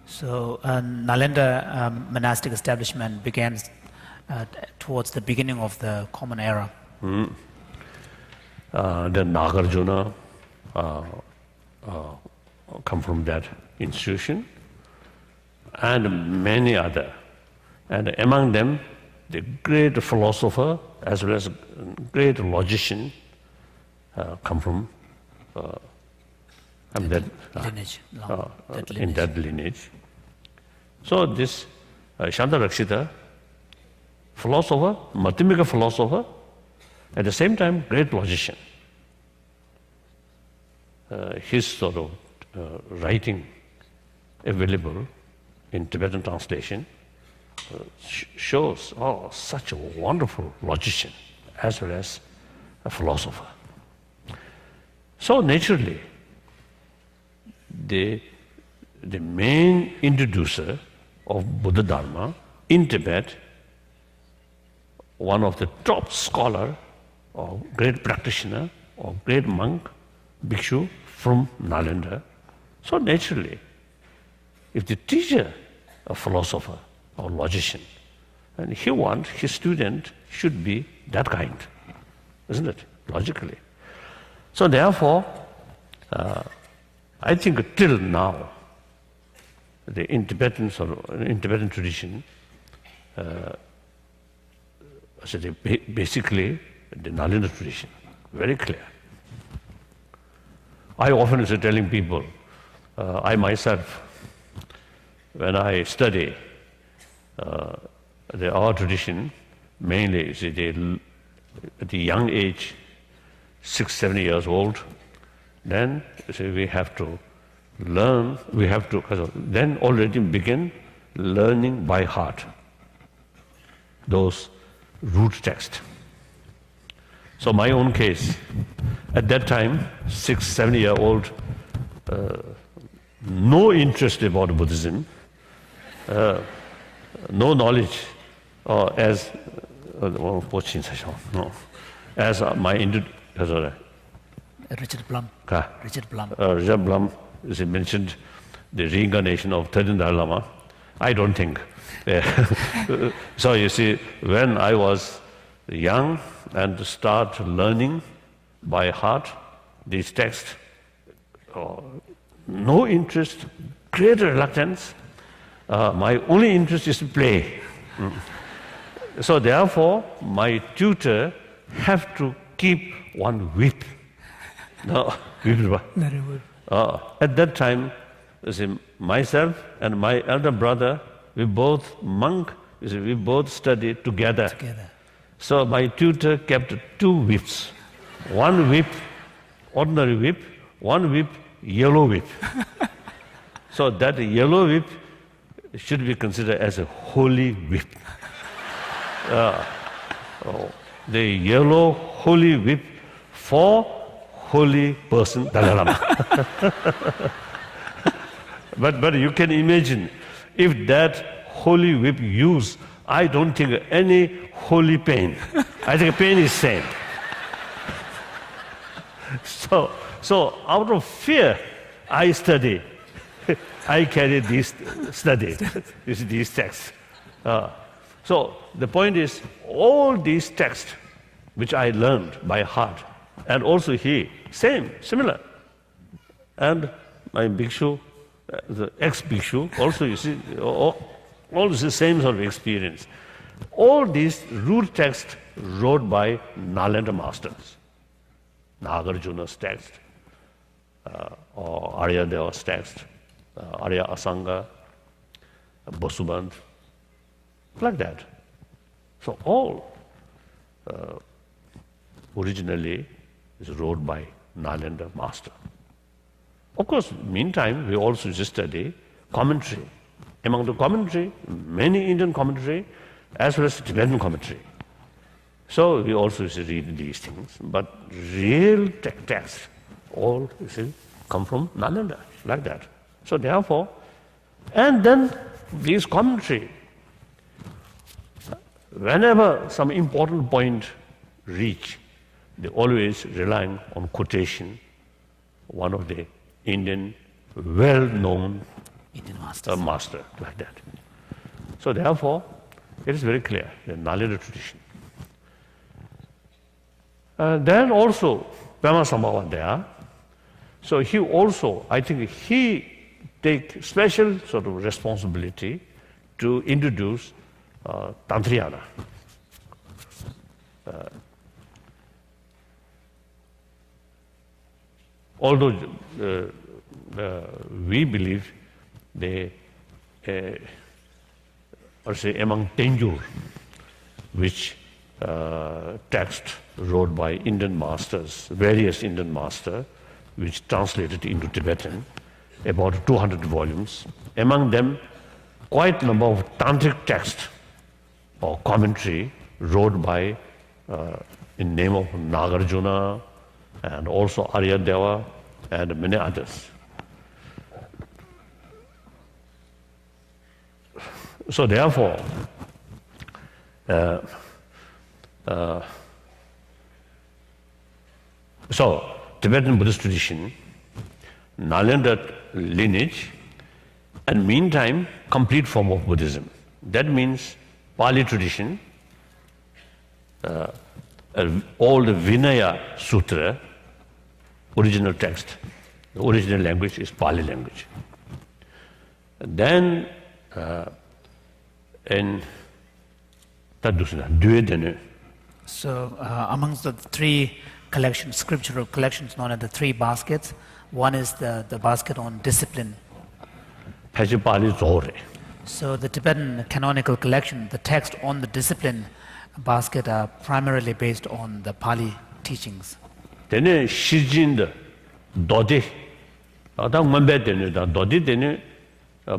So Nalanda monastic establishment began towards the beginning of the Common Era. Then Nagarjuna come from that institution, and many other. And among them, the great philosopher as well as great logician come from Lineage, in that lineage. So this Chandarakshita, philosopher, Madhyamika philosopher, at the same time great logician. His sort of writing available in Tibetan translation shows such a wonderful logician as well as a philosopher. So naturally, the main introducer of Buddha Dharma in Tibet, one of the top scholar or great practitioner or great monk, bhikshu from Nalanda. So naturally, if the teacher, a philosopher or logician, and he wants his student should be that kind, isn't it? Logically. So therefore, I think till now, in Tibetan tradition, basically the Nalanda tradition, very clear. I often say telling people, I myself, when I study our tradition, mainly at the young age, 6, 7 years old, then we have to learn, then already begin learning by heart those root texts. So my own case, at that time, 6, 7 year old, no interest about Buddhism, no knowledge, as my Richard Blum. Richard Blum. Richard Blum, as he mentioned, the reincarnation of third Dalai Lama. I don't think. So you see, when I was young and start learning by heart these texts, no interest, great reluctance. My only interest is to play. So therefore, my tutor have to keep one whip. No, At that time, you see, myself and my elder brother, we both monk, you see, we both studied together. So my tutor kept 2 whips. One whip, ordinary whip, one whip, yellow whip. So that yellow whip should be considered as a holy whip. The yellow holy whip for holy person, Dalai Lama. But you can imagine, if that holy whip used, I don't think any holy pain. I think pain is same. So out of fear, I study. I carry these study, these texts. So the point is, all these texts which I learned by heart, and also he, similar. And my bhikshu, the ex-bhikshu, also you see, all the same sort of experience. All these root texts wrote by Nalanda masters. Nagarjuna's text, or Arya Deva's text, Arya Asanga, Basubandh, like that. So all originally is wrote by Nalanda master. Of course, meantime, we also study commentary. Among the commentary, many Indian commentary, as well as Tibetan commentary. So we also read these things, but real texts all come from Nalanda, like that. So therefore, and then these commentary, whenever some important point reach, they always relying on quotation, one of the Indian well-known Indian masters. Master, like that. So therefore, it is very clear, the Nalanda tradition. Then also, Pema Sambhava there. So he also, I think he take special sort of responsibility to introduce Tantriyana. Although we believe they, or say among Tenjur, which text wrote by Indian masters, various Indian masters, which translated into Tibetan, about 200 volumes. Among them, quite a number of tantric texts or commentary wrote by, in name of Nagarjuna, and also Arya Deva, and many others. So therefore, so Tibetan Buddhist tradition, Nalanda lineage, and meantime, complete form of Buddhism. That means Pali tradition, all the Vinaya Sutra, original text, the original language is Pali language. Then, in Tadusana, So amongst the 3 collections, scriptural collections known as the 3 baskets, one is the basket on discipline. So the Tibetan canonical collection, the text on the discipline basket are primarily based on the Pali teachings. Then Shijin Dodi, Dodi,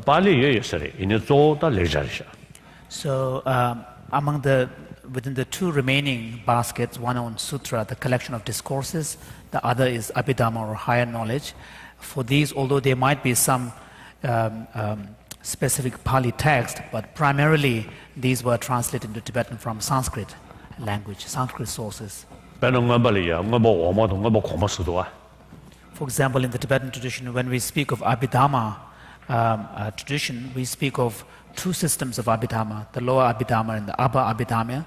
Pali Yesare, in a Zota Lejarisha. So within the 2 remaining baskets, one on sutra, the collection of discourses, the other is Abhidhamma or higher knowledge. For these, although there might be some specific Pali text, but primarily these were translated into Tibetan from Sanskrit language, Sanskrit sources. For example, in the Tibetan tradition, when we speak of Abhidhamma tradition, we speak of 2 systems of Abhidhamma, the lower Abhidhamma and the upper Abhidhamma.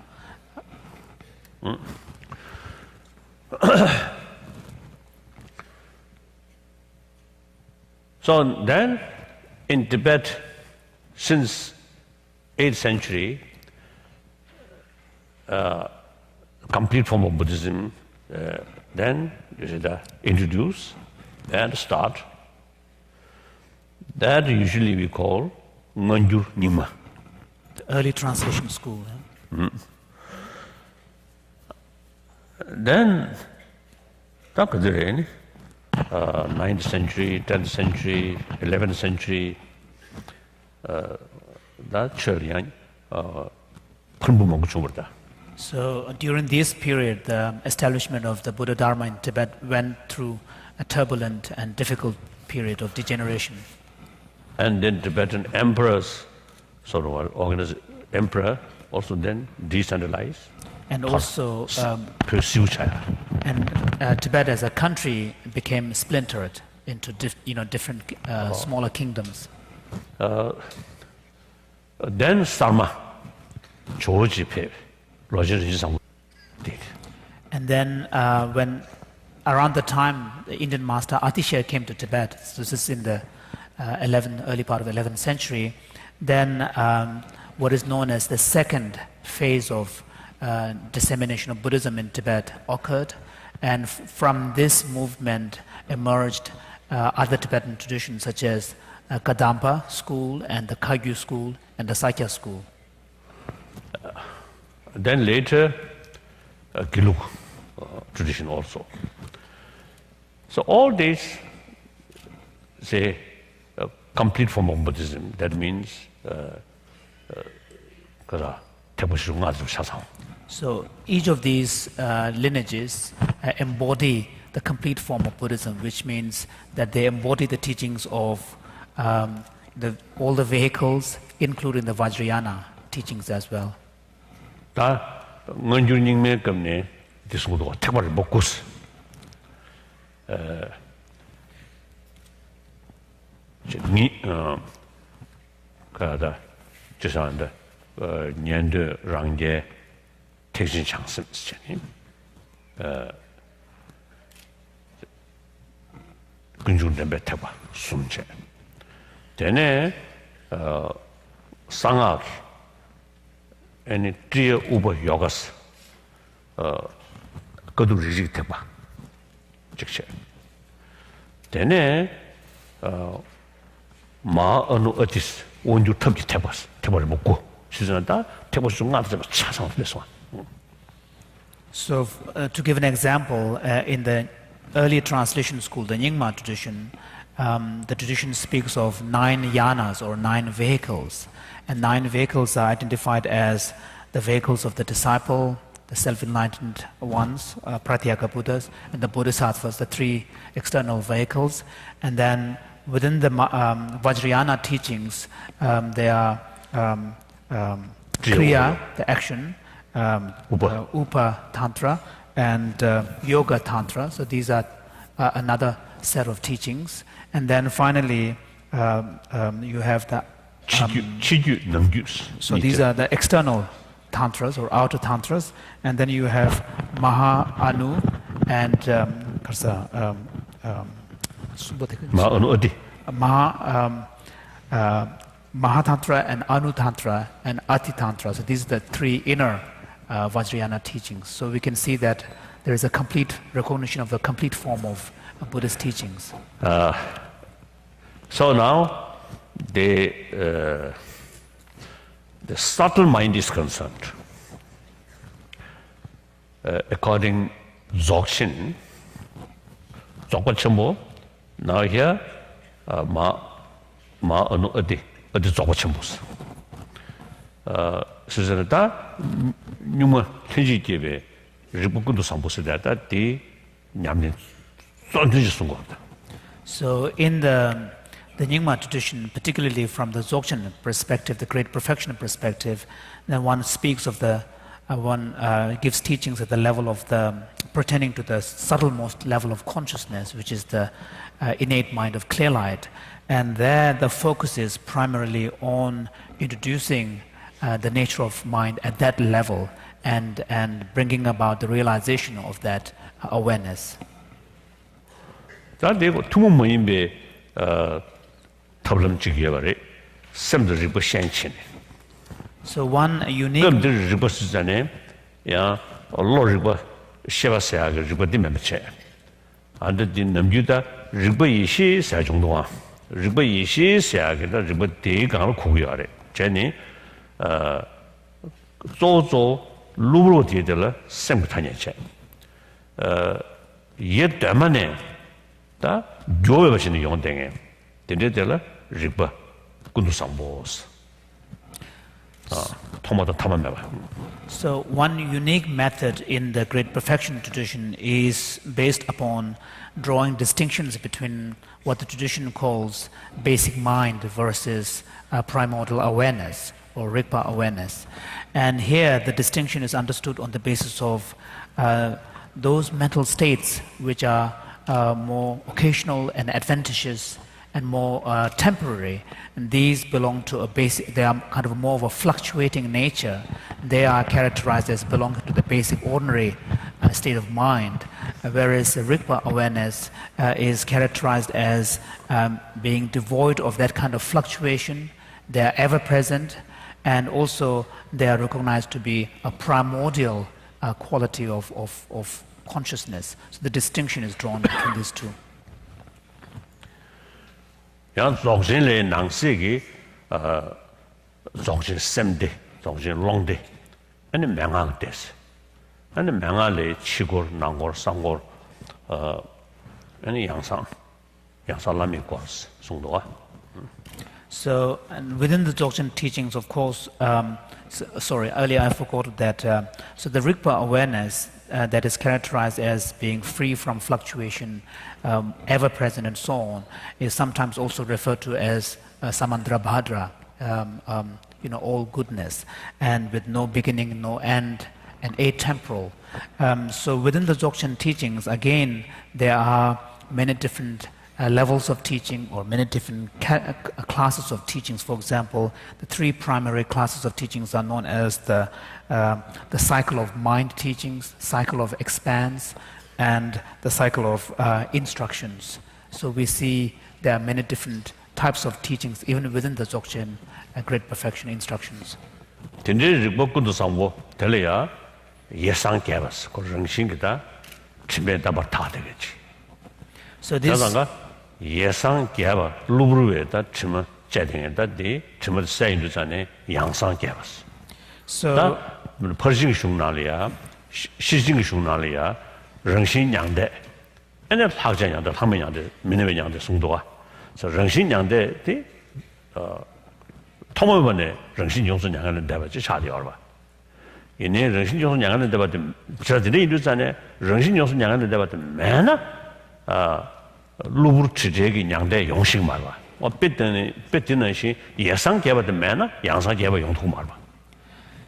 So then, in Tibet, since 8th century, complete form of Buddhism, then introduced, and start. That usually we call Nganju Nyingma. The early translation school. Then, 9th century, 10th century, 11th century, that children, So during this period, the establishment of the Buddha Dharma in Tibet went through a turbulent and difficult period of degeneration. And then Tibetan emperors sort of organized, emperor also then decentralized. And also, and Tibet as a country became splintered into different smaller kingdoms. Then Sarma, George Pe, Roger did. And then when around the time the Indian master Atisha came to Tibet, so this is in the early part of the 11th century, then what is known as the second phase of dissemination of Buddhism in Tibet occurred, and from this movement emerged other Tibetan traditions such as Kadampa school and the Kagyu school and the Sakya school. Then later, Giluk tradition also. So all these say a complete form of Buddhism. That means so each of these lineages embody the complete form of Buddhism, which means that they embody the teachings of all the vehicles, including the Vajrayana teachings as well. Then Sangat and three Uber yogas Kodu Rijik Teba. Then Ma anu Atis, when you took Tebas, Tebabuko. She's not that, Tebas Chasam this one. So, to give an example, in the early translation school, the Nyingma tradition, the tradition speaks of 9 yanas or 9 vehicles, and 9 vehicles are identified as the vehicles of the disciple, the self-enlightened ones, Pratyeka Buddhas, and the Bodhisattvas, the 3 external vehicles. And then within the Vajrayana teachings, there are Kriya, the action, Upa Tantra, and Yoga Tantra. So these are another set of teachings. And then finally, you have the so these are the external tantras or outer tantras, and then you have Maha, Anu, and Maha Tantra and Anu Tantra and Ati Tantra. So these are the 3 inner Vajrayana teachings. So we can see that there is a complete recognition of the complete form of Buddhist teachings. So now the subtle mind is concerned. According to Dzogchen, Dzogchen, now here Ma Anu Adi Dzogchen. Susanata Numa Tenji Give Ribukundu Sambus that the Yamin. So in the Nyingma tradition, particularly from the Dzogchen perspective, the great perfection perspective, then one speaks of one gives teachings at the level of pertaining to the subtlemost level of consciousness, which is the innate mind of clear light. And there the focus is primarily on introducing the nature of mind at that level and bringing about the realization of that awareness. That they got 2 million problem together. Some the river shanchen. So one unique. The river is the name, yeah, a lot river Sheva Saga, river Dimache. 안데 남주다 르바이시 사 정도와 르바이시 사게다 르바 대강을 고려하래 제니 조조 루브로 되들 생부타냐체 예 때문에 다 교회버시는 용댕에 된데들 르바 군두상보스 토마토 타만매봐. So one unique method in the Great Perfection tradition is based upon drawing distinctions between what the tradition calls basic mind versus primordial awareness or Rigpa awareness. And here the distinction is understood on the basis of those mental states which are more occasional and adventitious and more temporary, and these belong to a basic, they are kind of more of a fluctuating nature. They are characterized as belonging to the basic ordinary state of mind, whereas Rigpa awareness is characterized as being devoid of that kind of fluctuation. They are ever present, and also they are recognized to be a primordial quality of consciousness. So the distinction is drawn between these two. 양 종신의 낭식이 종신 샘데 종신 롱데 아니 명앙 됐어 아니 명앙에 치고 난고 상고 아니 양상람이 거스 송도와 So, and within the Dzogchen teachings, of course, sorry, earlier I forgot that, so the Rigpa awareness that is characterized as being free from fluctuation, ever present and so on, is sometimes also referred to as Samandrabhadra, all goodness, and with no beginning, no end, and atemporal. So within the Dzogchen teachings, again, there are many different levels of teaching or many different classes of teachings. For example, the three primary classes of teachings are known as the cycle of mind teachings, cycle of expanse, and the cycle of instructions. So we see there are many different types of teachings even within the Dzogchen Great Perfection instructions. 된제 먹고도 상고 될래야 예상 개봤어. 그 정신이다. 집에다 다 되겠지. So this 예상 개바 루브르에다 치면 제등에다디 치면 사인도 전에 양상 개봤어. So 퍼싱 슝나리아 시싱 슝나리아 정신 양대 아니 학자 양대 학면 양대 민회 양대 송도가 그래서 정신 양대디 토모번에 정신 용선 양하는 데바지 차디어 봐. 이내 정신 용선 양하는 데바지 저들이 이르잖아요. 정신 용선 양하는 데바지 매나 루브르 지제기 양대 용식 말봐. 삐뜨는 시 예상 개발된 매나 양상 개발 용토 말봐.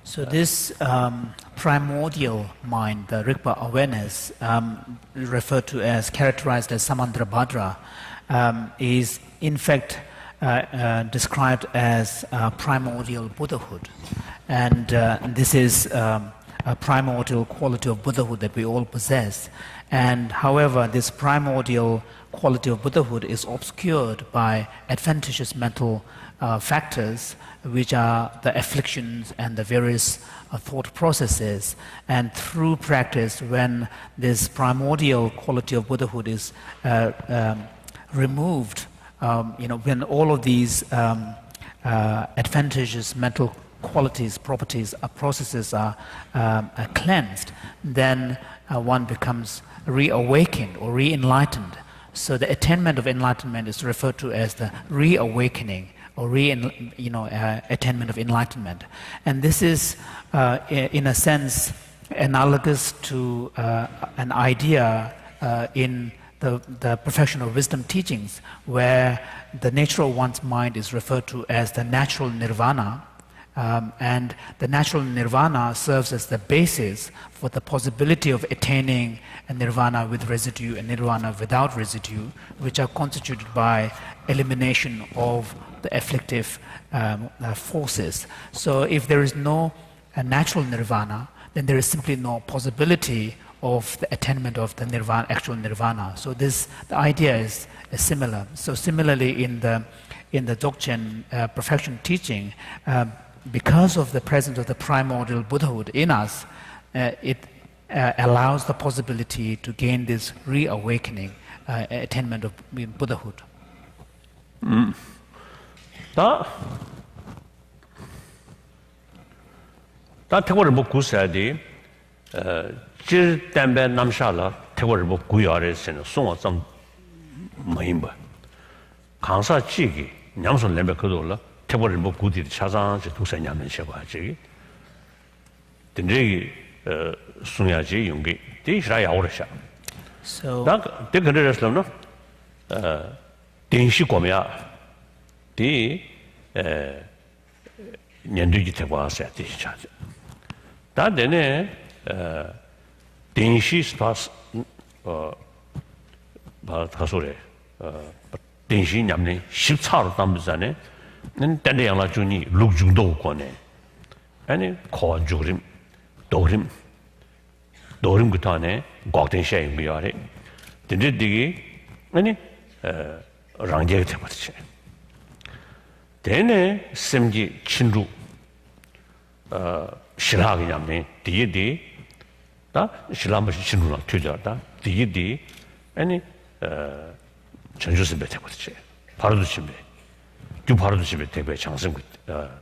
So this primordial mind, the Rigpa awareness, referred to as, characterized as Samandrabhadra, is in fact described as primordial Buddhahood. And this is a primordial quality of Buddhahood that we all possess. And however, this primordial quality of Buddhahood is obscured by adventitious mental factors, which are the afflictions and the various thought processes. And through practice, when this primordial quality of Buddhahood is removed, when all of these adventitious mental qualities, properties, processes are cleansed, then one becomes reawakened or re-enlightened. So the attainment of enlightenment is referred to as the reawakening or attainment of enlightenment. And this is, in a sense, analogous to an idea in the perfection of wisdom teachings, where the nature of one's mind is referred to as the natural nirvana, and the natural nirvana serves as the basis for the possibility of attaining a nirvana with residue and nirvana without residue, which are constituted by elimination of the afflictive forces. So if there is no natural nirvana, then there is simply no possibility of the attainment of the nirvana, actual nirvana. So the idea is similar. So similarly in the Dzogchen perfection teaching, because of the presence of the primordial Buddhahood in us, it allows the possibility to gain this reawakening, attainment of Buddhahood. 다 태고를 먹고 살디 질 담배 남샤라 태고를 먹고 야래서는 송어 좀 뭐임바 강사 지기 냠손 렘베 그돌라 태고를 먹고 뒤 차상지 두세냐면 셔가지 근데 송야지 용기 디시라야 오르샤 So, 다 되거려서는 denshi komya di nyanduji tegwa sa di cha da dene denshi spas ba thasore denshi nyamne shipcharu tambzane nen tende yangla juni lugjungdo kone ani ko jurim dorim gutane gokden shay yare dende digi ani rāngyēk te pati Tēne semji chinru shilāga ñamne diye di tā shilāma chinru nā tūjā tā diye di chanchu sembe te pati paradu chimbe gyū paradu chimbe tekbe chāngsam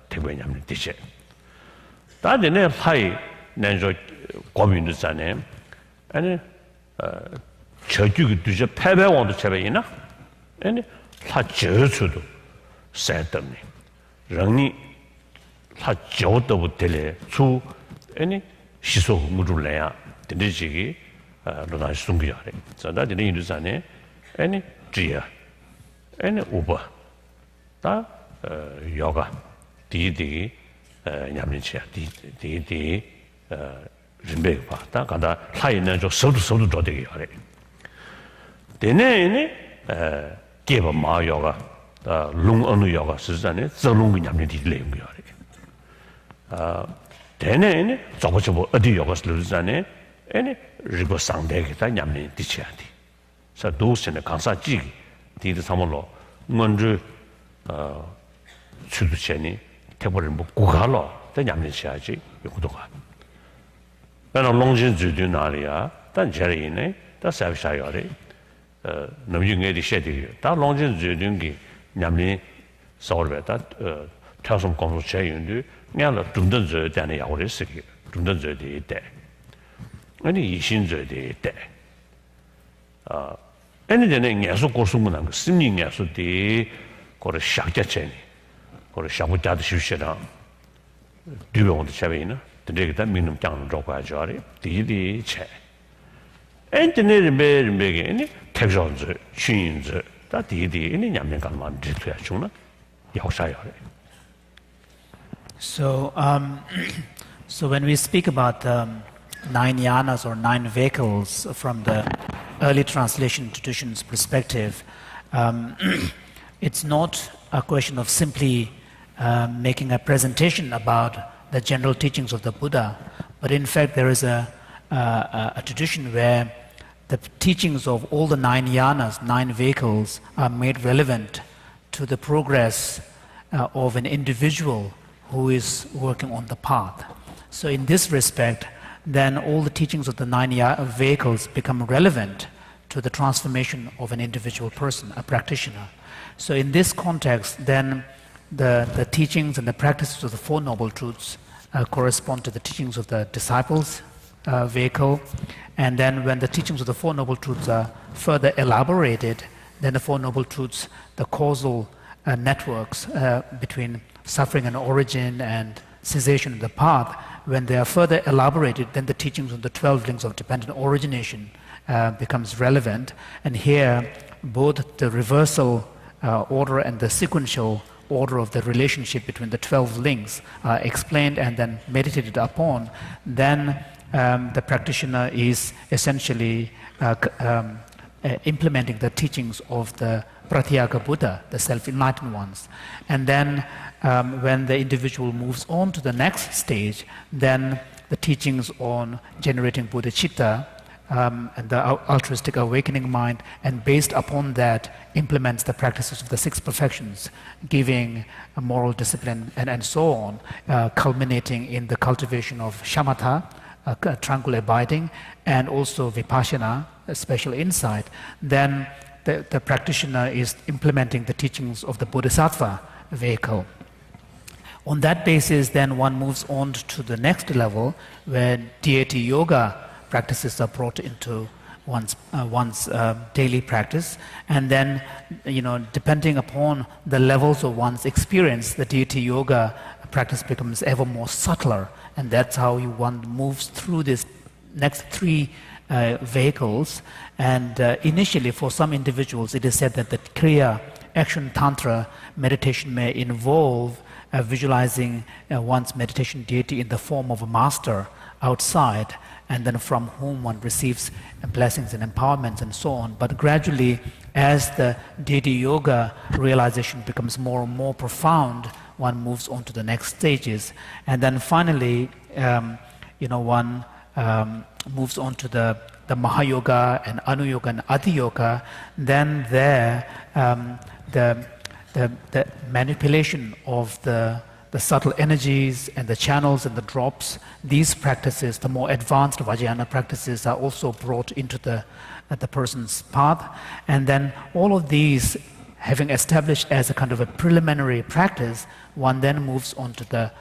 tekbe ñamne di che tā tēne lhāi nānzho gomi yundu tsaane chāgyū ki tūjā pēpē wāndu chebe ina 라 저주도 세덤니 랑니 라 저도 되래 주 아니 시소 무줄래야 되지기 로나 숨기야래 자다 되는 인도산에 아니 지야 아니 오버 다 요가 디디 냠린치야 디디 준비 봐다 간다 타이는 저 서도 저되게 하래 되네 개바 마요가 룽어느 요가 스잔에 저룽이 냠네 디레인 거야. 되네 저거 어디 요가 스르잔에 에네 리고 상대게 다 냠네 디치야디. 자 도스네 강사지 디드 삼월로 먼저 추두체니 태버를 뭐 고갈로 다 냠네 치야지 요도가. 그러나 롱진 주도 나리야. 단 제리네 다 사비샤요리 남중에 시에디 다 롱진 주든기 냠니 서울에다 타som 공부 체윤도 냐라 둔던저 되는 야오레스기 둔던저디 때 아니 이신저디 때 애니데는 예수 고수문한 거 심리 예수디 거를 샥자체니 거를 샥부자도 쉬시다 뒤병원도 차베이나 되게다 민음 장을 줘가지고 디디 체 엔트네르 매르매게 택전즈 춘인즈 다 디디 냠면 간만 지도야 주나 역사야. So when we speak about 9 yanas or 9 vehicles from the early translation tradition's perspective, it's not a question of simply making a presentation about the general teachings of the Buddha, but in fact there is a tradition where the teachings of all the 9 yanas, 9 vehicles, are made relevant to the progress of an individual who is working on the path. So in this respect, then all the teachings of the 9 vehicles become relevant to the transformation of an individual person, a practitioner. So in this context, then the teachings and the practices of the Four Noble Truths correspond to the teachings of the disciples vehicle, and then when the teachings of the Four Noble Truths are further elaborated, then the Four Noble Truths, the causal networks between suffering and origin and cessation of the path, when they are further elaborated, then the teachings of the 12 links of dependent origination becomes relevant. And here, both the reversal order and the sequential order of the relationship between the 12 links are explained and then meditated upon. Then the practitioner is essentially implementing the teachings of the Pratyeka Buddha, the self-enlightened ones. And then when the individual moves on to the next stage, then the teachings on generating Bodhicitta and the altruistic awakening mind, and based upon that implements the practices of the 6 perfections, giving a moral discipline and so on, culminating in the cultivation of shamatha, tranquil abiding, and also vipassana, a special insight, then the practitioner is implementing the teachings of the bodhisattva vehicle. On that basis, then one moves on to the next level, where deity yoga practices are brought into one's daily practice, and then, depending upon the levels of one's experience, the deity yoga practice becomes ever more subtler, and that's how one moves through this next three vehicles. And initially, for some individuals, it is said that the Kriya Action Tantra meditation may involve visualizing one's meditation deity in the form of a master outside, and then from whom one receives blessings and empowerments and so on. But gradually, as the deity yoga realization becomes more and more profound, one moves on to the next stages. And then finally, one moves on to the Maha Yoga and Anu Yoga and Adi Yoga. Then there, the manipulation of the subtle energies and the channels and the drops, these practices, the more advanced Vajrayana practices, are also brought into the person's path. And then all of these, having established as a kind of a preliminary practice, one then moves on to the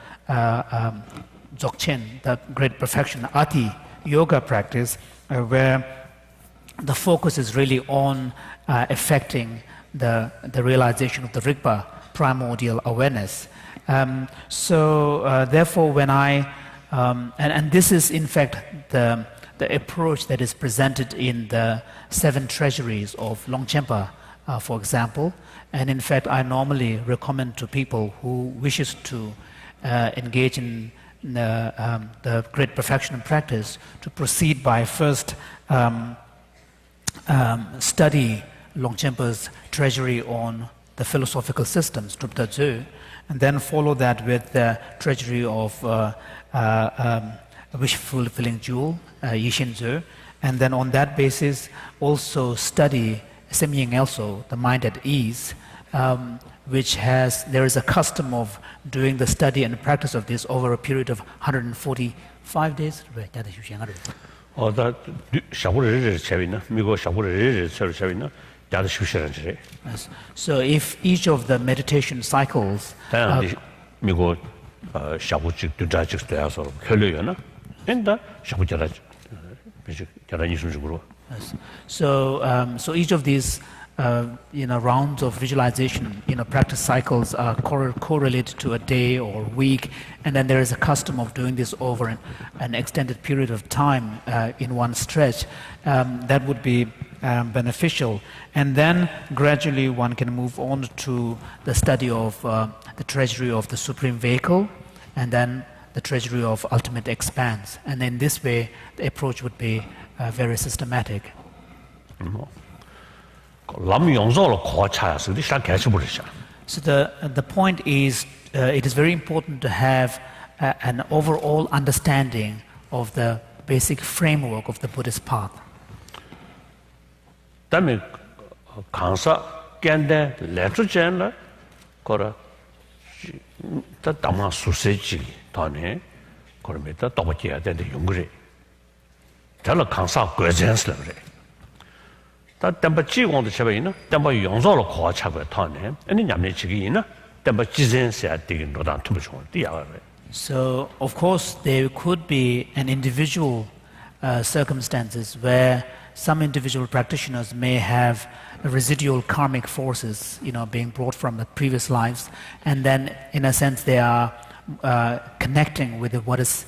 Dzogchen, the great perfection, Ati yoga practice, where the focus is really on affecting the realization of the Rigpa, primordial awareness. Therefore, when and this is in fact the approach that is presented in the 7 treasuries of Longchenpa, for example. And in fact, I normally recommend to people who wishes to engage in the great perfection practice to proceed by first study Longchenpa's treasury on the philosophical systems, Drupta Dzu, and then follow that with the treasury of wish-fulfilling jewel, Yishin Dzu, and then on that basis also study Semying also, the mind at ease, which there is a custom of doing the study and practice of this over a period of 145 days. Yes. So if each of the meditation cycles so each of these rounds of visualization, practice cycles are correlated to a day or week, and then there is a custom of doing this over an extended period of time in one stretch. That would be beneficial. And then gradually one can move on to the study of the treasury of the Supreme Vehicle, and then the treasury of ultimate expanse. And in this way, the approach would be very systematic. So the point is, it is very important to have an overall understanding of the basic framework of the Buddhist path. So, of course, there could be an individual circumstances where some individual practitioners may have residual karmic forces, being brought from the previous lives, and then, in a sense, they are connecting with what is,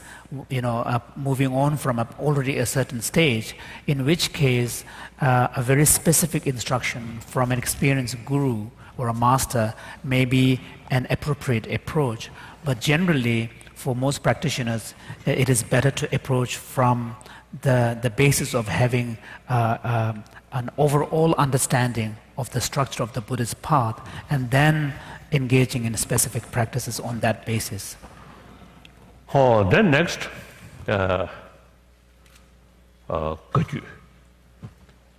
moving on from already a certain stage, in which case a very specific instruction from an experienced guru or a master may be an appropriate approach. But generally, for most practitioners, it is better to approach from the basis of having an overall understanding of the structure of the Buddhist path, and then engaging in specific practices on that basis. Then next, Gaju.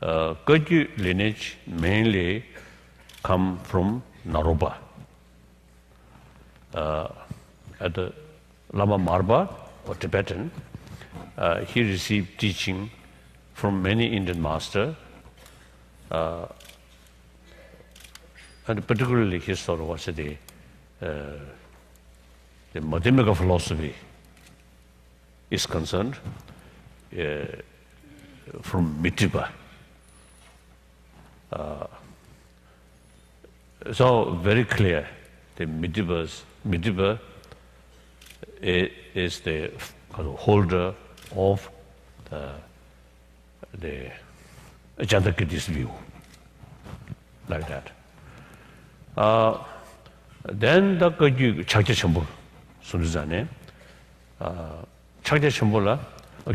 Gaju lineage mainly come from Naropa. At the Lama Marba or Tibetan, he received teaching from many Indian masters, and particularly his sort of what's the mathematical philosophy is concerned from Mitiba. So very clear, the Mitiba is the holder of the Jantakiti's view, like that. Then the Kagyu Chakya Chambu, Sunzane, Chakya Chambula,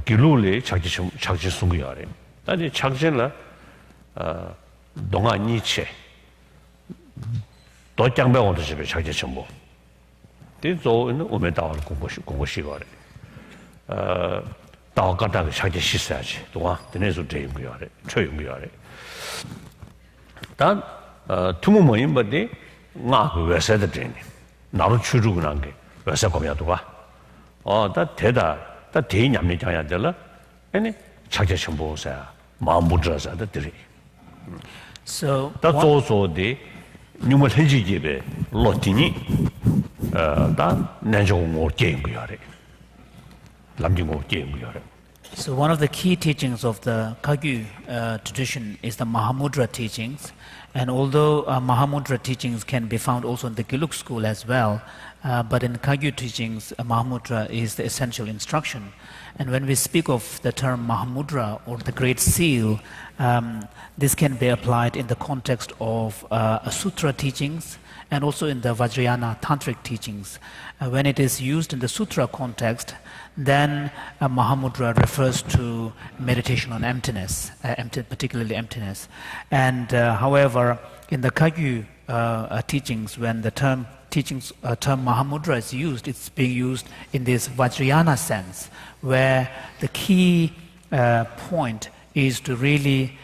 Giluli Chakya Sunguyari. That is Chakjala Donga Nietzsche. 도장배 온도 집에 자기 전부. 뒤도 오면 다올 공부시거래. 다가다가 자기 시사지. 도와. 되네서 대용이야래. 초용이야래. 단 투모 모임 버디 나 외세다 되니. 나로 추르고 난 게. 외세 거면 도와. 다 대다. 다 대인냠니 장야 될라. 아니 자기 전부사. 마음 무드라서다 들이. So 다 조조디 누물 해지집에 로티니 다 내정고 게임이야래. 남중고 게임이야래. So one of the key teachings of the Kagyu tradition is the Mahamudra teachings, and although Mahamudra teachings can be found also in the Gelug school as well, but in Kagyu teachings, Mahamudra is the essential instruction. And when we speak of the term Mahamudra or the Great Seal, this can be applied in the context of Sutra teachings and also in the Vajrayana Tantric teachings. When it is used in the Sutra context, then Mahamudra refers to meditation on emptiness, particularly emptiness. And however, in the Kagyu teachings, when the term Mahamudra is used, it's being used in this Vajrayana sense, where the key point is to really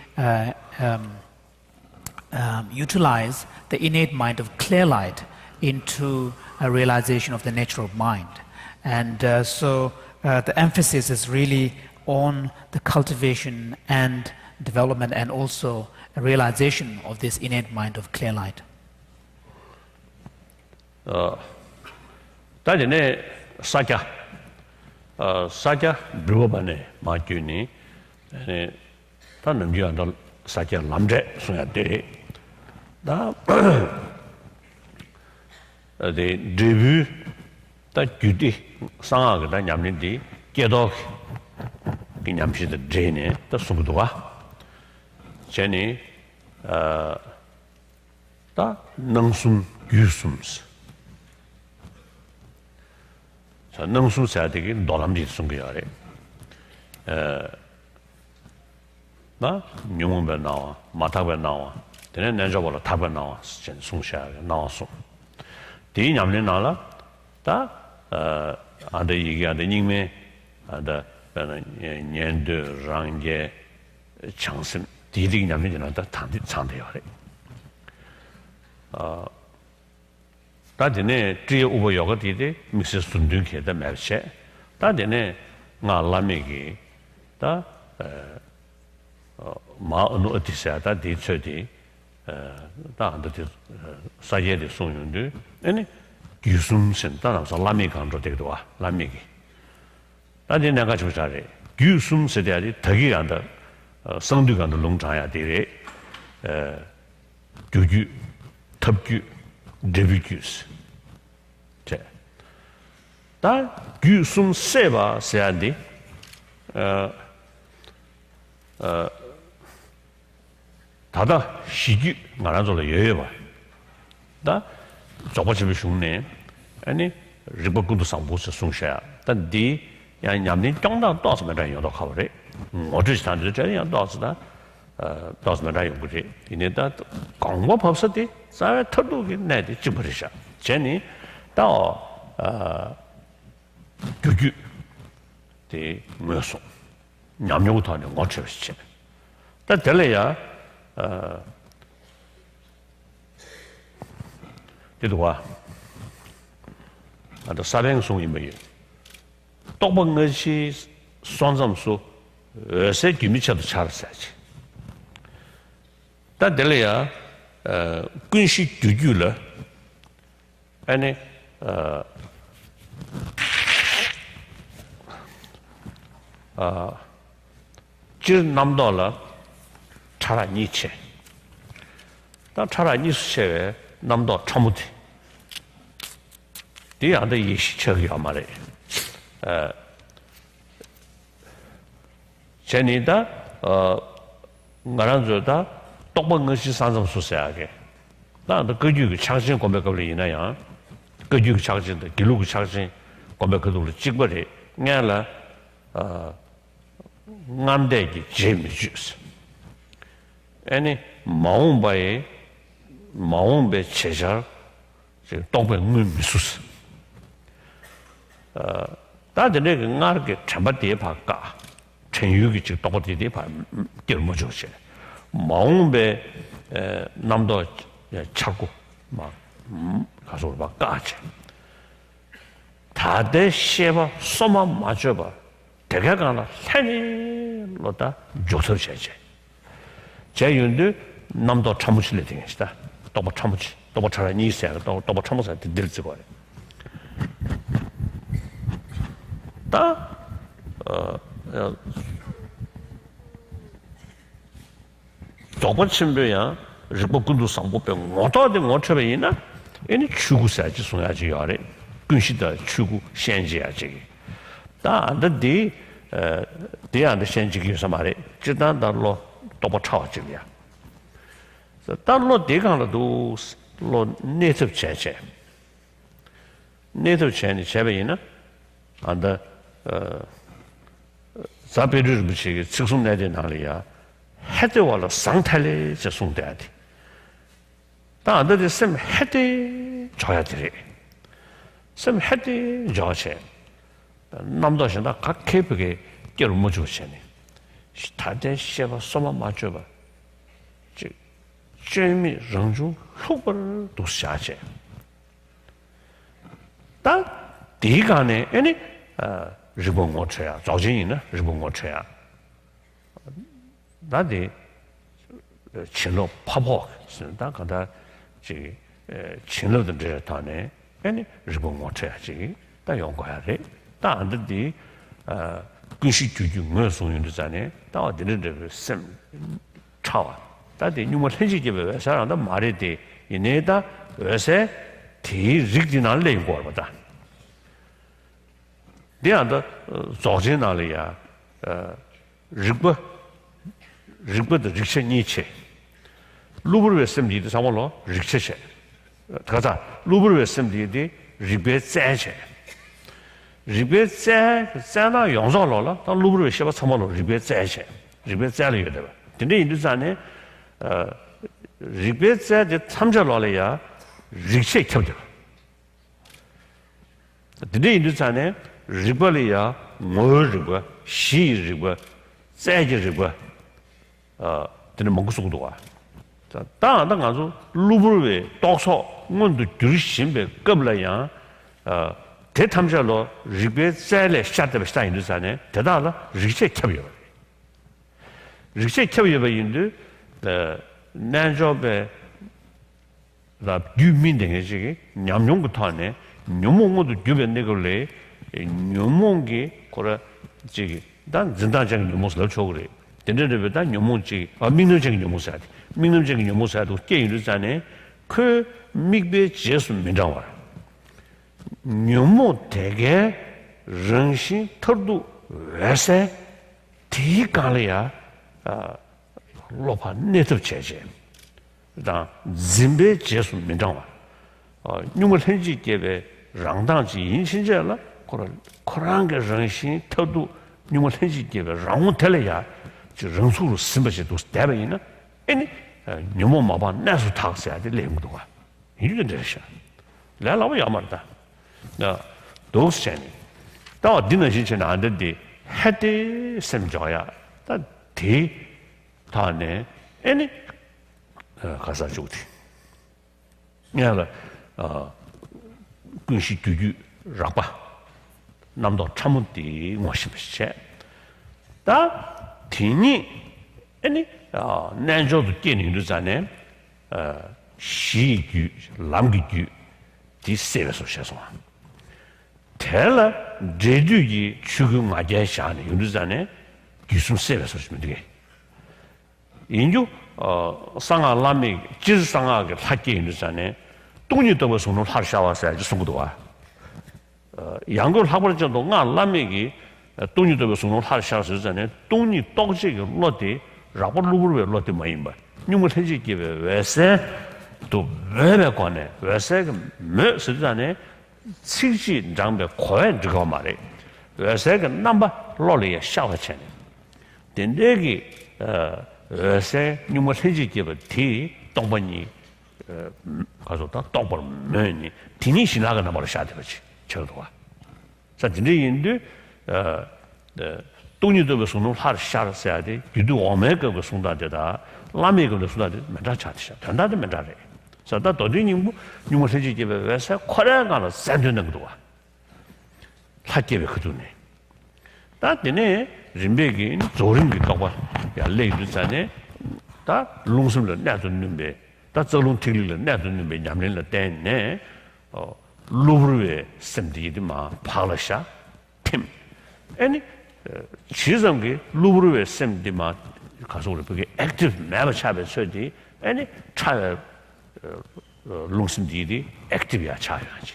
utilize the innate mind of clear light into a realization of the nature of mind. And so the emphasis is really on the cultivation and development and also a realization of this innate mind of clear light. 다전에 사자 브로바네 마규니 네 다는 유한도 사자 남제 소야데 다 데뷔 다 규디 상하가 다 냠린디 깨도 기냠시데 제네 다 수도와 제니 다 능숨 유숨스 자 능숨 사야되기 노람지 숨겨야래 나 뉴몬베 나와 마타베 나와 되는 nen저벌 타베 나와 전 숨샤 나와서 디 냠린 나라 다 안데 얘기하는 님의 안다 년도 랑게 창심 디디 냠린 나다 탄대요래 다전에 뒤에 오버 요가 디디 미스 순둥케다 말셰 다전에 나 라메기 다 마노 어디사다 디처디 다한테 사제의 송윤들 아니 규숨신 따라서 라메 강조 되기도 와 라메기 다전 내가 좀 잘해 규숨 세대야지 덕이 안다 성두간도 농장야 되래 규규 탑규 데비규스 다 규숨 세바 세안디 다다 시기 말아줘라 여여봐 다 저번집에 죽네 아니 리버군도 상보스 송샤 단디 야 냠린 정당 도스면 요도 가버래 어디서 단지 저야 도스다 도스면 용구지 이내다 공부 법서디 사회 터두기 내디 집버리샤 제니 또 규규 대 뭐서 냠용도 하는 거 어쩌시지 다 될래야 되도와 아도 사행송이 뭐예요 똑본 것이 손점수 어세 규미쳐도 잘했어야지. 다 될래야 군시 규규了 아니 질 남도了 차라 니체 다 차라 니스체에 남도 처무디 디안데 이시처야 말에 제니다 나란조다 똑번 것이 산성수세하게 나도 그규 창신 공백을 이나야 그규 창신도 기록 창신 공백을 찍버리 냐라 남대기 재미주스 아니 마음바에 마음배 제절 저 똑번 의미수스 다들 그 나르게 참바디에 바까 천육이 즉 똑같이 봐 결모 좋지 마음배 남도 찾고 막 가서 막 까지 다들 쉐바 소마 맞춰봐 대개 가나 산이로다 조서셔지 제윤도 남도 참으실래 되겠다 또 참으지 또 차라리 있어야 또 참으서 들지 거래 다 저번 침배야日本군도 상보병 어떠든 어처배이나 얘는 추구사지 송야지 요래 근시다 추구 현지야지 다 안데 대안의 현지기에서 말해 지단달로 또버 차와지야 그래서 달로 대강도 로 네트 체체 네트 체니 제베이나 안다 자베르 부치 측송내대 나리야 해대와라 상탈에 제송돼야 돼. 다 안들 셈 해대 줘야 돼. 셈 해대 줘셔. 남도신다 각케벽에 깨를 못 주셔네. 다대 셔봐 소만 맞춰 봐. 즉 재미 정중 효과를 도시하지. 다 디간에 아니 일본 어체야. 조진이나 일본 어체야. 나디 진로 파보 쓴다 간다 지 진로들 데타네 아니 일본 어체야지 다 연구해야 돼. 다 안들디 근시 규규 뭐 소용도잖아. 다 어디는 셈 차와. 다디 누구 현지집에 사람도 말해 돼. 이내다 요새 디릭디날 내고 거다. 대안도 조진날이야.日本的 릭체니체 루브르 웨스엠디도 상월로 릭체체 가자 루브르 웨스엠디디 리베체체 리베체 자나 용서로라 다 루브르 웨시바 상월로 리베체체 리베체를 해야 돼 근데 인도산에 리베체데 참자로래야 릭체 켜져 근데 인도산에 리벌이야 뭐르고 시르고 세지르고 되는 먹고 속도가 자 다른 가서 루브르에 독서 뭔도 들으신배 겁라야 대탐자로 리베 잘에 샷데 스타인도 산에 대다라 리체 켜요 리체 켜요 인도 난조베 라 유민된 게 냠용부터 하네 뇨몽도 주변에 걸래 뇨몽기 거라 저기 난 진단적인 뇨몽을 쳐그래 된데베다 뇨몽지 민노적인 뇨몽사디 민노적인 뇨몽사도 깨이르잖아요 그 미베 제수 민장와 뇨몽 되게 정신 터도 왜세 디가리아 로파 네트 체제 다 진베 제수 민장와 뇨몽 현지 계베 랑당지 인신제라 코랑게 정신 터도 뇨몽 현지 계베 랑운 텔레야 정수로 심버지도 대변이나 아니 뇨모 마바 나서 탁서야 돼 레무도가 이런 데셔 라라고 야말다 나 도스체니 다 어디는 진짜 안 된디 해대 semjoya 다 대 다네 아니 가서 좋지 내가 근시 규규 라바 남도 참은디 뭐시비체 다 티니 아니 난조도 깨는 자네 시규 람규 디 세베서 셔서 텔라 제주기 추금 아제샤네 유르자네 기숨 세베서 주면 되게 인주 상아 라미 질 상아게 하게 유르자네 동이 더버 손을 하샤와서 아주 송도 와 양걸 하버는 정도 나 라미기 동이 더버 손을 하샤와서 전에 동이 떡지게 로데 라버루브르 로데 마임바 뉴물 해지게 왜세 또 왜에 관해 왜세가 뭐 쓰자네 치지 장배 고엔 저거 말해 왜세가 넘바 로리에 샤워체네 된대기 왜세 뉴물 해지게 티 동번이 가서다 동번 뭐니 티니 신나가 나버려 샤데 버지 저도와 자 진짜 인도 동이도 손을 할 샤르셔야 돼 기도 오메가 그 손다데다 라메가 손다데 맨다 차티샤 단다데 맨다래 자다 도디님부 뉴머세지 집에 왜서 코레가는 산드는 거와 학계에 그도네 다데네 림베기 조림비 가와 야 레이드자네 다 롱숨을 내도는데 다 저롱 틀리를 내도는데 냠rel을 때네 루브르에 샘디디마 팔라샤 팀 아니 지성기 루브르에 샘디마 가서 우리 그게 액티브 매버 차베 서디 아니 차베 롱심디디 액티브야 차야지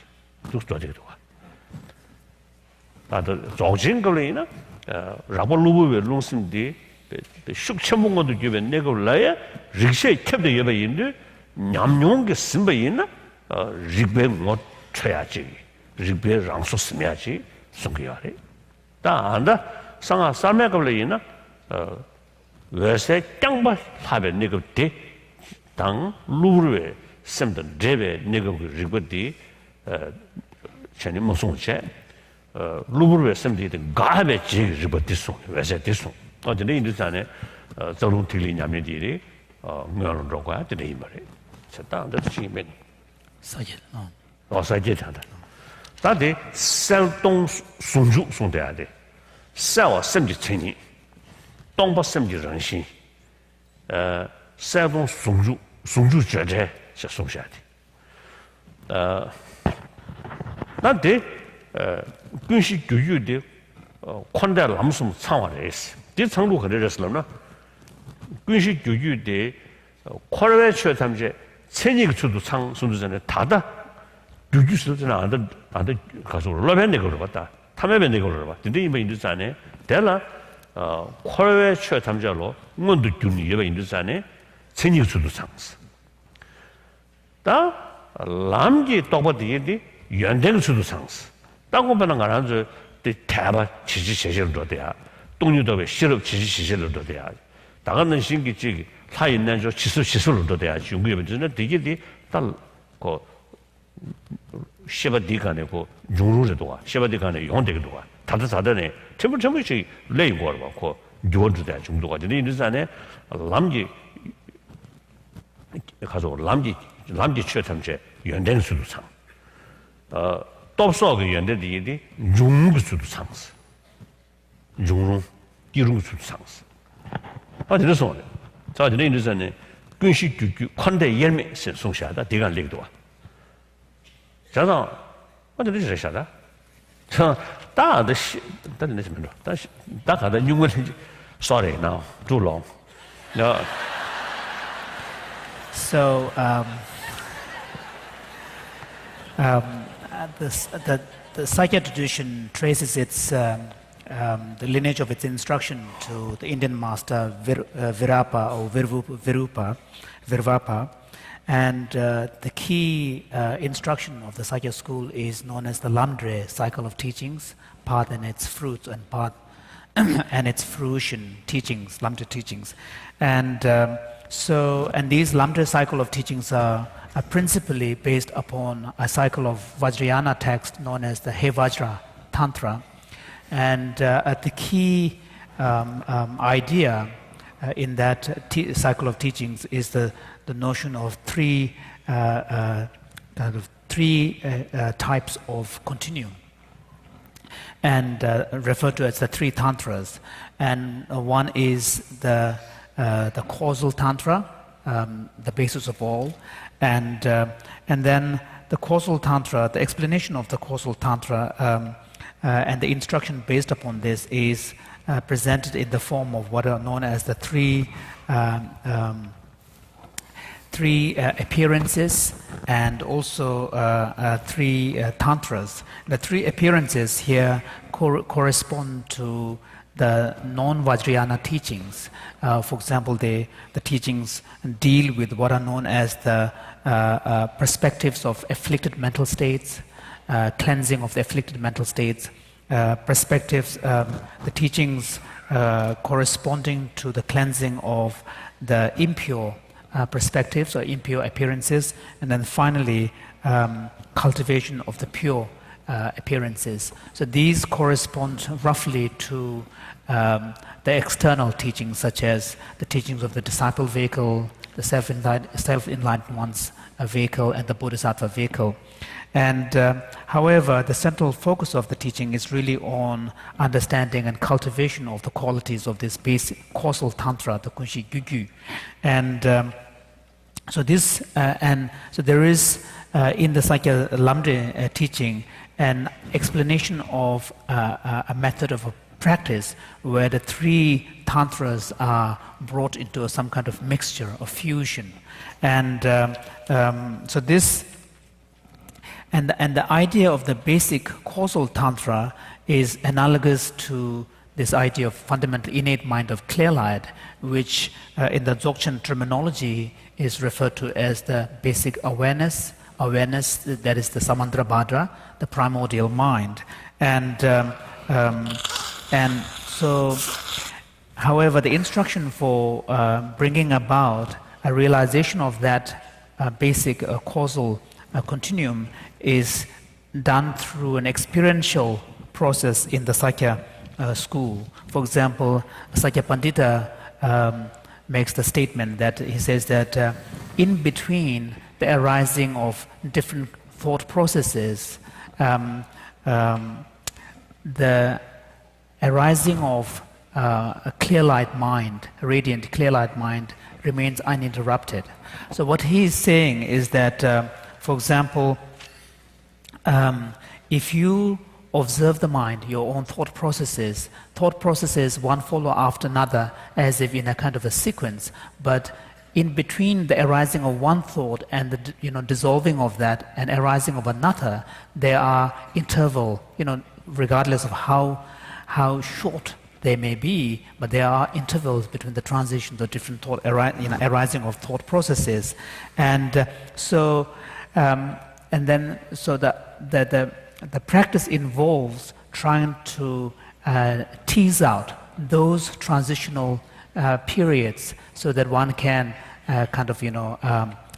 죽도 되도 와 다들 정신걸이나 라보 루브에 롱심디 숙천문 것도 주변 내가 올라야 릭셰 캡데 여배 인데 냠용게 심바이나 릭베 못 쳐야지 릭베 랑소 스며야지 송겨야래 다 안다 상아 사매걸이나 왜세 땅바 하베 내가 당 루브르에 샘던 데베 내가 릭베디 전에 무슨체 루브르에 샘디 가베 지 릭베디소 왜세 디소 어제 인도산에 저런 틀리 냠내디리 응원을 로가 되네 이 말에 저딴데 지면 사제 사제 한다 다데 셀동 송주 송돼야 돼 셀와 샘지 체니 동바 샘지 정신 셀동 송주 제제 자 송셔야 돼 나데 근시 교육의 콘데 람숨 창화를 했어 이 정도 그래졌으려나 근시 교육의 코르베 최탐제 체닉 주도 상 순두전에 다다 교육실은 안돼 가서 올라변 내고 봤다 탐해변 내고 봤다 근데 이번 인도산에 대라 코르베 최탐자로 문도 균이 여바 인도산에 체닉 주도 상스 다 람기 똑바디디 연대 주도 상스 땅고 변한 거 아주 대바 지지 제시를 돼야 동료도에 실업 지지 시설을 돼야 나가는 신기지 다 있는 저 시설을 돼야 중국에 전에 되게 달고 시바디가네고 중루에도 와 시바디가네 용대도 와 다들 사단에 전부씩 레이고 하고 요원주대 중도가 되는 인도산에 람기 가서 람기 최탐제 연대는 수도상 톱소가 연대디디 중국 수도 상스 중국 이런 수도 상스 어디서 오네 자 이제 인도산에 근시 규규 관대 열매 송샤다 대간 렉도 와 자자 어디서 저샤다 자 다的但是什么的但是大家的英文 sorry now too long no So the Psychic tradition traces its the lineage of its instruction to the Indian master Virapa or Virvapa, and the key instruction of the Psychic school is known as the Lamdre cycle of teachings, path and its fruits, and path and its fruition teachings, Lamdre teachings, and these Lamdre cycle of teachings are principally based upon a cycle of Vajrayana text known as the Vajra Tantra. And the key idea in that cycle of teachings is the notion of three types of continuum. and referred to as the Three Tantras. And one is the Causal Tantra, the basis of all, and then the Causal Tantra, the explanation of the Causal Tantra and the instruction based upon this is presented in the form of what are known as the three appearances and also three tantras. The three appearances here correspond to the non-Vajrayana teachings. For example, the teachings deal with what are known as the perspectives of afflicted mental states, cleansing of the afflicted mental states, perspectives, the teachings corresponding to the cleansing of the impure perspectives or impure appearances, and then finally cultivation of the pure appearances. So these correspond roughly to the external teachings, such as the teachings of the disciple vehicle, the self-enlightened one's vehicle, and the bodhisattva vehicle. And however, the central focus of the teaching is really on understanding and cultivation of the qualities of this basic causal tantra, the Kunshi Gyugyu. And so there is in the Sakya Lamdre teaching an explanation of a method of a practice where the three tantras are brought into some kind of mixture or fusion. And so this and the idea of the basic causal tantra is analogous to this idea of fundamental innate mind of clear light, which in the Dzogchen terminology is referred to as the basic awareness that is the Samantrabhadra, the primordial mind. And so, however, the instruction for bringing about a realization of that basic causal continuum is done through an experiential process in the Sakya school. For example, Sakya Pandita makes the statement that he says that in between the arising of different thought processes, the arising of a clear light mind, a radiant clear light mind, remains uninterrupted. So what he is saying is that, for example, if you observe the mind, your own thought processes one follow after another as if in a kind of a sequence, but in between the arising of one thought and the dissolving of that and arising of another, there are interval, regardless of how short they may be, but there are intervals between the transitions of different thought arising of thought processes. And so the practice involves trying to tease out those transitional periods so that one can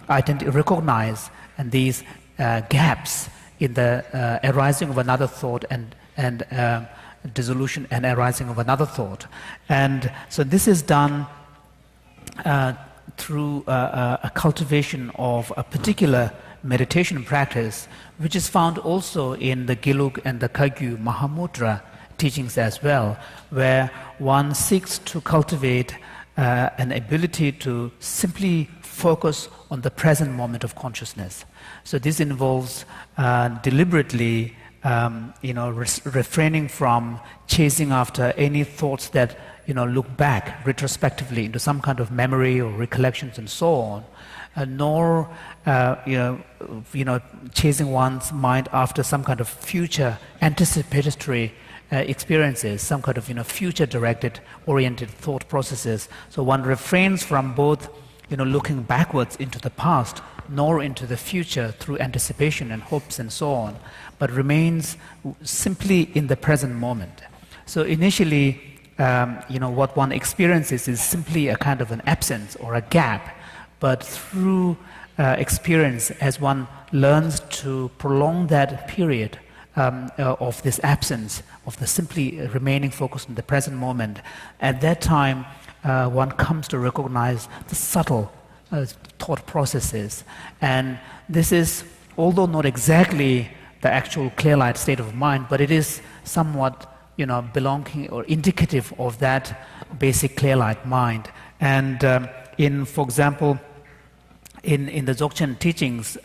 recognize and these gaps in the arising of another thought and dissolution and arising of another thought. And so this is done through a cultivation of a particular meditation practice, which is found also in the Gelug and the Kagyu Mahamudra teachings as well, where one seeks to cultivate an ability to simply focus on the present moment of consciousness. So this involves deliberately refraining from chasing after any thoughts that look back retrospectively into some kind of memory or recollections and so on, nor chasing one's mind after some kind of future anticipatory experiences, some kind of future directed oriented thought processes. So one refrains from both looking backwards into the past nor into the future through anticipation and hopes and so on, but remains simply in the present moment. So initially what one experiences is simply a kind of an absence or a gap, but through experience, as one learns to prolong that period of this absence, of the simply remaining focused in the present moment, at that time one comes to recognize the subtle thought processes. And this is, although not exactly the actual clear light state of mind, but it is somewhat, belonging or indicative of that basic clear light mind. And for example, in the Dzogchen teachings,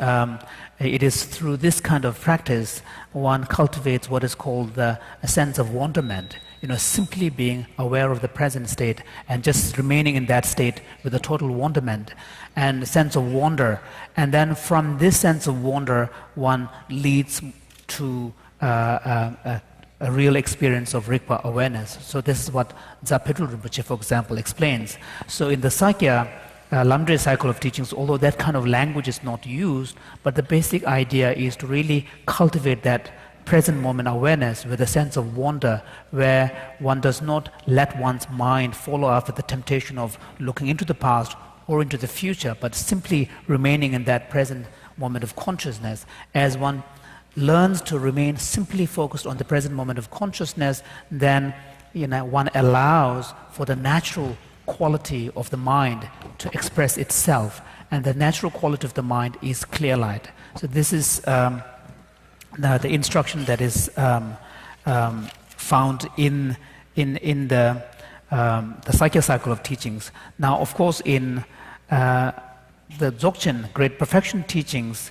it is through this kind of practice one cultivates what is called a sense of wonderment. Simply being aware of the present state and just remaining in that state with a total wonderment and a sense of wonder. And then from this sense of wonder, one leads to a real experience of Rigpa awareness. So this is what Dzapedul Rinpoche, for example, explains. So in the Sakya Lamdre cycle of teachings, although that kind of language is not used, but the basic idea is to really cultivate that present moment awareness with a sense of wonder, where one does not let one's mind follow after the temptation of looking into the past or into the future, but simply remaining in that present moment of consciousness. As one learns to remain simply focused on the present moment of consciousness, then one allows for the natural quality of the mind to express itself, and the natural quality of the mind is clear light. So this is the instruction that is found in the Sakya cycle of teachings. Now, of course, in the Dzogchen Great Perfection teachings,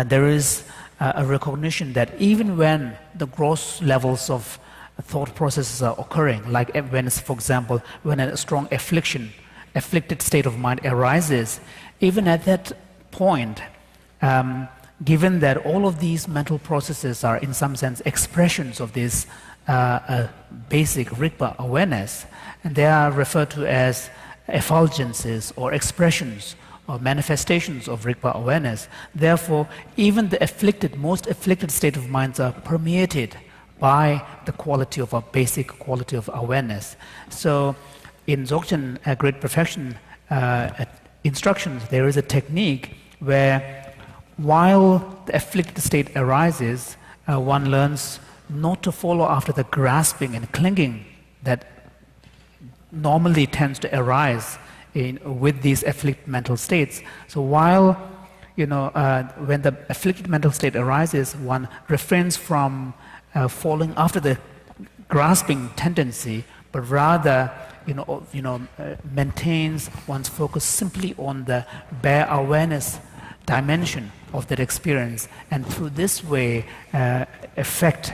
there is a recognition that even when the gross levels of thought processes are occurring, like when, for example, when a strong afflicted state of mind arises, even at that point, given that all of these mental processes are in some sense expressions of this basic Rigpa awareness, and they are referred to as effulgences or expressions or manifestations of Rigpa awareness. Therefore, even the most afflicted state of minds are permeated by the quality of a basic quality of awareness. So in Dzogchen Great Perfection instructions, there is a technique where while the afflicted state arises, one learns not to follow after the grasping and clinging that normally tends to arise with these afflicted mental states. So while, when the afflicted mental state arises, one refrains from falling after the grasping tendency, but rather, maintains one's focus simply on the bare awareness dimension of that experience, and through this way affect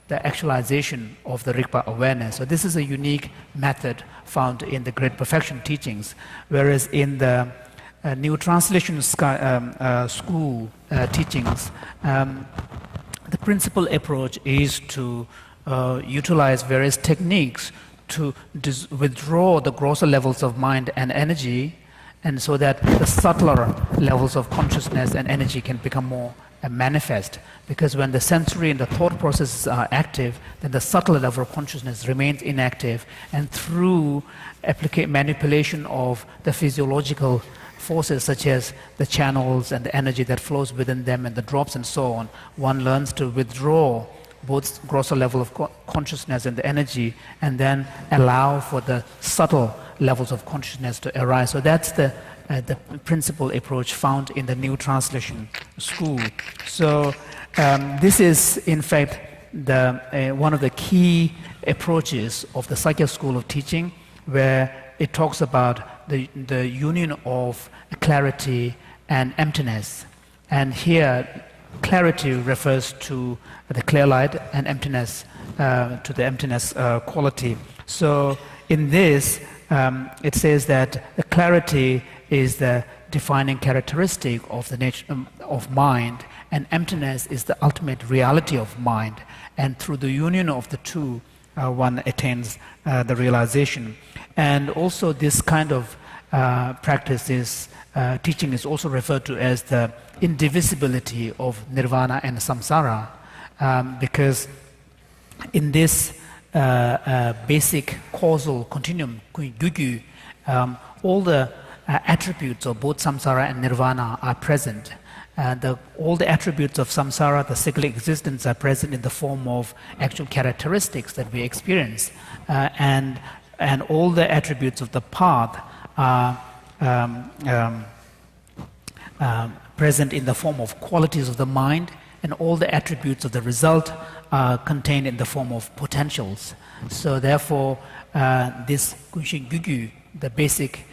the actualization of the Rigpa awareness. So this is a unique method found in the Great Perfection teachings, whereas in the New Translation School teachings, the principal approach is to utilize various techniques to withdraw the grosser levels of mind and energy, and so that the subtler levels of consciousness and energy can become more manifest. Because when the sensory and the thought processes are active, then the subtler level of consciousness remains inactive, and through manipulation of the physiological forces such as the channels and the energy that flows within them and the drops and so on, one learns to withdraw both grosser level of consciousness and the energy, and then allow for the subtle levels of consciousness to arise. So that's the principal approach found in the New Translation School. So this is, in fact, one of the key approaches of the Sakya school of teaching, where it talks about the union of clarity and emptiness. And here, clarity refers to the clear light, and emptiness to the emptiness quality. So in this, it says that the clarity is the defining characteristic of the nature of mind, and emptiness is the ultimate reality of mind. And through the union of the two, one attains the realization. And also this kind of practice teaching is also referred to as the indivisibility of Nirvana and Samsara, because in this basic causal continuum, all the attributes of both Samsara and Nirvana are present. All the attributes of Samsara, the cyclic existence, are present in the form of actual characteristics that we experience. And all the attributes of the path are present in the form of qualities of the mind and all the attributes of the result are contained in the form of potentials. So therefore, this Gunshin Gyugyu, the basic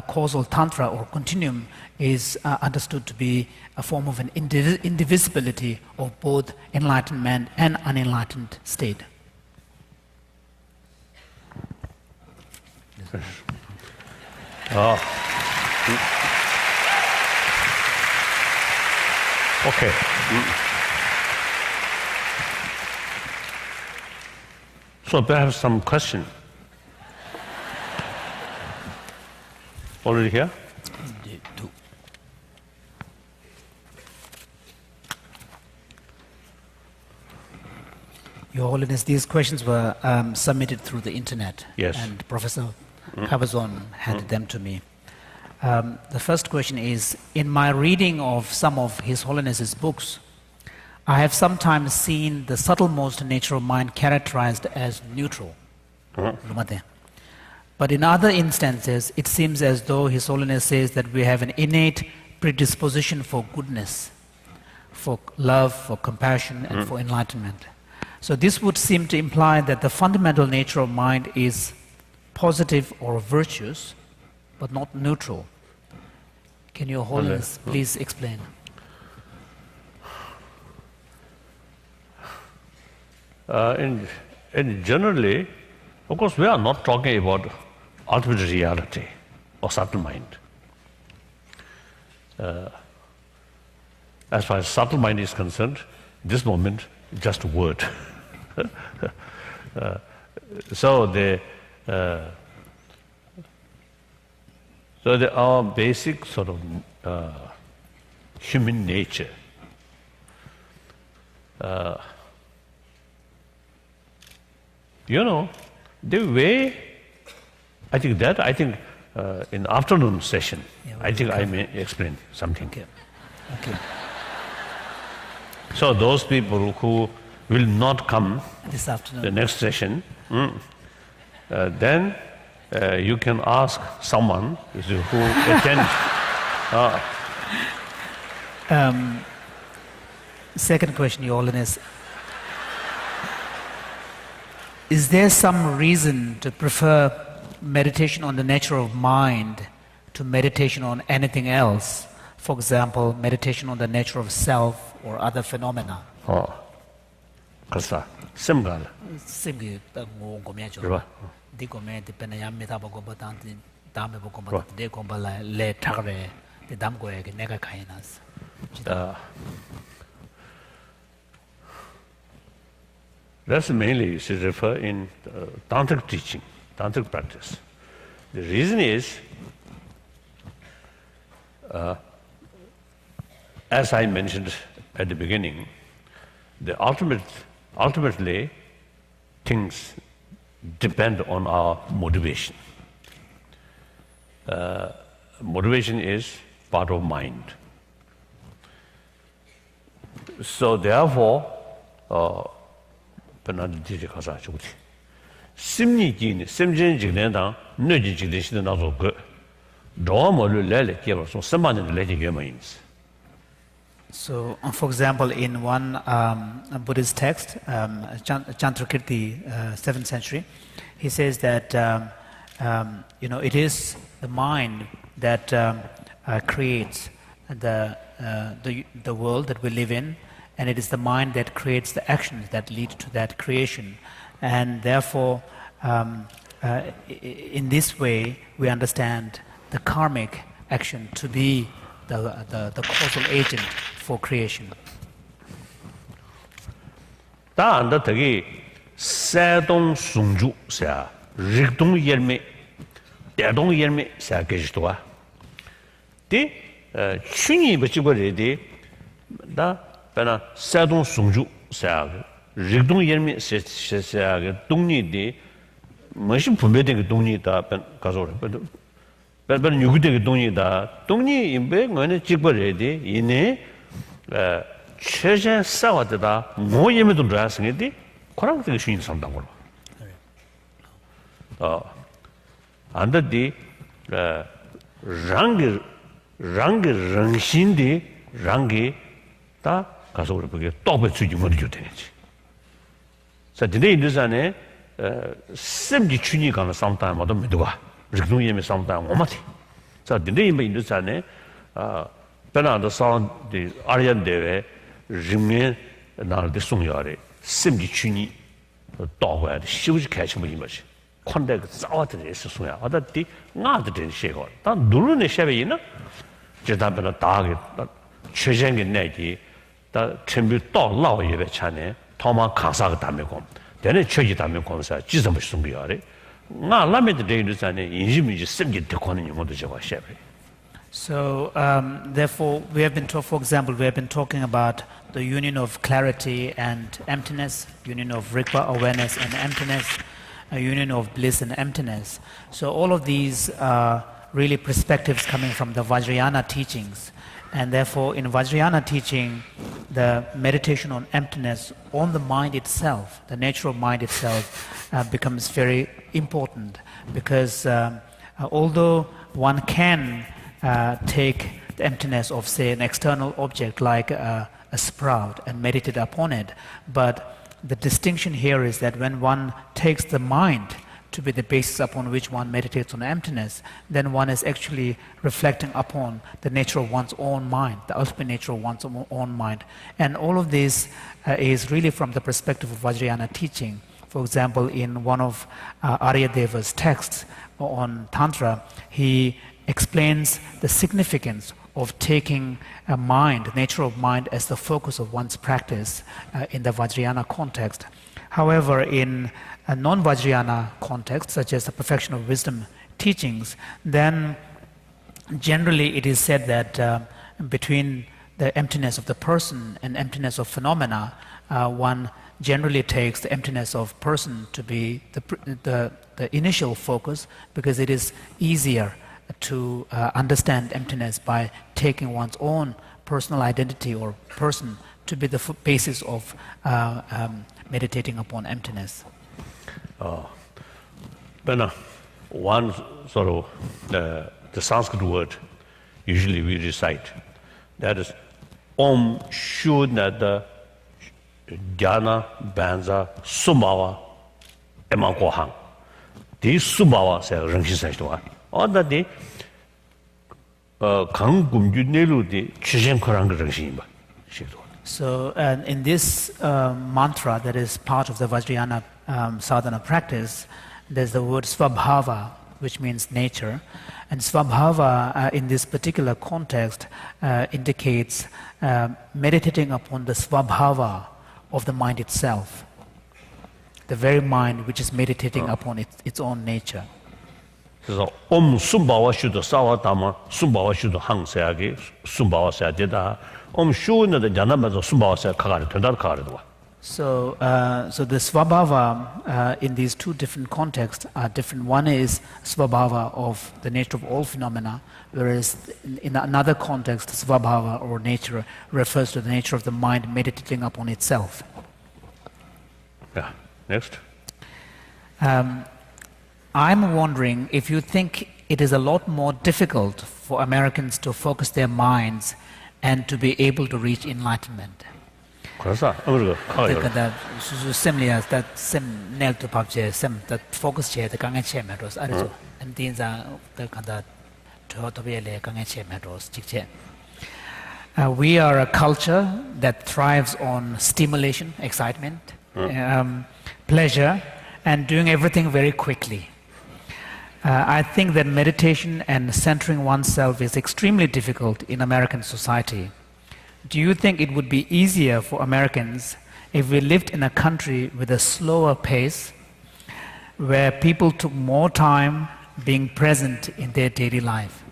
causal tantra or continuum, is understood to be a form of an indivisibility of both enlightenment and unenlightened state. Okay. So perhaps some question. Already here? Your Holiness, these questions were submitted through the internet. Yes. And Professor Cabazon handed them to me. The first question is, in my reading of some of His Holiness's books, I have sometimes seen the subtlemost nature of mind characterized as neutral. But in other instances, it seems as though His Holiness says that we have an innate predisposition for goodness, for love, for compassion, and for enlightenment. So this would seem to imply that the fundamental nature of mind is positive or virtuous, but not neutral. Can Your Holiness please explain? In generally, of course, we are not talking about ultimate reality or subtle mind. As far as subtle mind is concerned, this moment, just a word. So our basic sort of human nature, the way, I think in afternoon session, I think I may explain something. Okay. So those people who will not come This afternoon. the next session, then you can ask someone who attends. Second question, Your Holiness. Is there some reason to prefer meditation on the nature of mind to meditation on anything else? For example, meditation on the nature of self or other phenomena? 그렇다. 심갈. Simply, 그래 봐. That's mainly she refer in tantric teaching, tantric practice. The reason is, as I mentioned at the beginning, ultimately things depend on our motivation. Motivation is part of mind. So therefore, penalty 가서 좋지. 심리기는 심전직내당 뇌지직대시는 나도 그 너무를 내래 개발서 선반을 내지 개만인지. So, for example, in one Buddhist text, Chandrakirti, 7th century, he says that it is the mind that creates the world that we live in, and it is the mind that creates the actions that lead to that creation, and therefore, in this way, we understand the karmic action to be the causal agent for creation. 다 안다 되게 세동 숭주사 릭동 열매 대동 열매 사게지도아 데 춘이 버치버레데 다 베나 세동 숭주사 릭동 열매 세사게 동니데 무슨 분배된 게 동니다 가서래 별별 유구되게 동이다. 동이 임배 뭐네 직벌해야지. 이네 최전 싸워다 모임에도 들어왔으니까 그런 게 신이 상당으로. 안다디 랑기 랑신디 랑기 다 가서 우리 그게 떡을 주지 못해 되는지. 자, 근데 인도산에 샘지 춘이 가는 상담마다 믿어가. 르그노이에 상담 오마티. 자, 근데 인도산에 베나도 사운드 아리안 대회 림에 나를 송야래. 샘지 춘이 떡을 쉬우지 개심이 뭐지. 콘데 싸워들 있었어요. 어디 나도 된 시고. 다 누르는 샤베이나. 제단변은 다게 최생의 내기 다 전부 또 나오게 차네. 도마 강사가 담고. 내내 최지 담고 사 지점 숨겨야래. 나 라면도 되는 자네 인심이 심기 되고는 용어도 저거 샤베. So, therefore, for example, we have been talking about the union of clarity and emptiness, union of Rigpa awareness and emptiness, a union of bliss and emptiness. So all of these are really perspectives coming from the Vajrayana teachings. And therefore, in Vajrayana teaching, the meditation on emptiness, on the mind itself, the nature of mind itself, becomes very important. Because although one can take the emptiness of, say, an external object like a sprout and meditate upon it, but the distinction here is that when one takes the mind to be the basis upon which one meditates on emptiness, then one is actually reflecting upon the nature of one's own mind, the ultimate nature of one's own mind. And all of this is really from the perspective of Vajrayana teaching. For example, in one of Aryadeva's texts on Tantra, he explains the significance of taking a mind, nature of mind, as the focus of one's practice in the Vajrayana context. However, in a non-Vajrayana context, such as the perfection of wisdom teachings, then generally it is said that between the emptiness of the person and emptiness of phenomena, one generally takes the emptiness of person to be the initial focus, because it is easier to understand emptiness by taking one's own personal identity or person to be the basis of meditating upon emptiness. But one sort of the Sanskrit word usually we recite, that is Om Shunada Jnana Banza Sumawa Emakohang. These Sumawa say Rangshi Sajtua. Or that the So in this mantra that is part of the Vajrayana sadhana practice, there's the word svabhava, which means nature. And svabhava in this particular context indicates meditating upon the svabhava of the mind itself, the very mind which is meditating upon its own nature. 그래서 옴 숨바와 슈도 사와다마 숨바와 슈도 항세하게 숨바와 세야 되다. 옴 슈는데 자나마도 숨바와 세야 가가리 된다 가가리도. So the svabhava in these two different contexts are different. One is svabhava of the nature of all phenomena, whereas in another context, svabhava or nature refers to the nature of the mind meditating upon itself. Yeah. Next. I'm wondering if you think it is a lot more difficult for Americans to focus their minds and to be able to reach enlightenment. 그래서 아무래도 that similar that sim nail to pubje sim that focus che the kange che meros arizo and things are the kanda to be le kange che meros chikche. We are a culture that thrives on stimulation, excitement, pleasure, and doing everything very quickly. I think that meditation and centering oneself is extremely difficult in American society. Do you think it would be easier for Americans if we lived in a country with a slower pace, where people took more time being present in their daily life?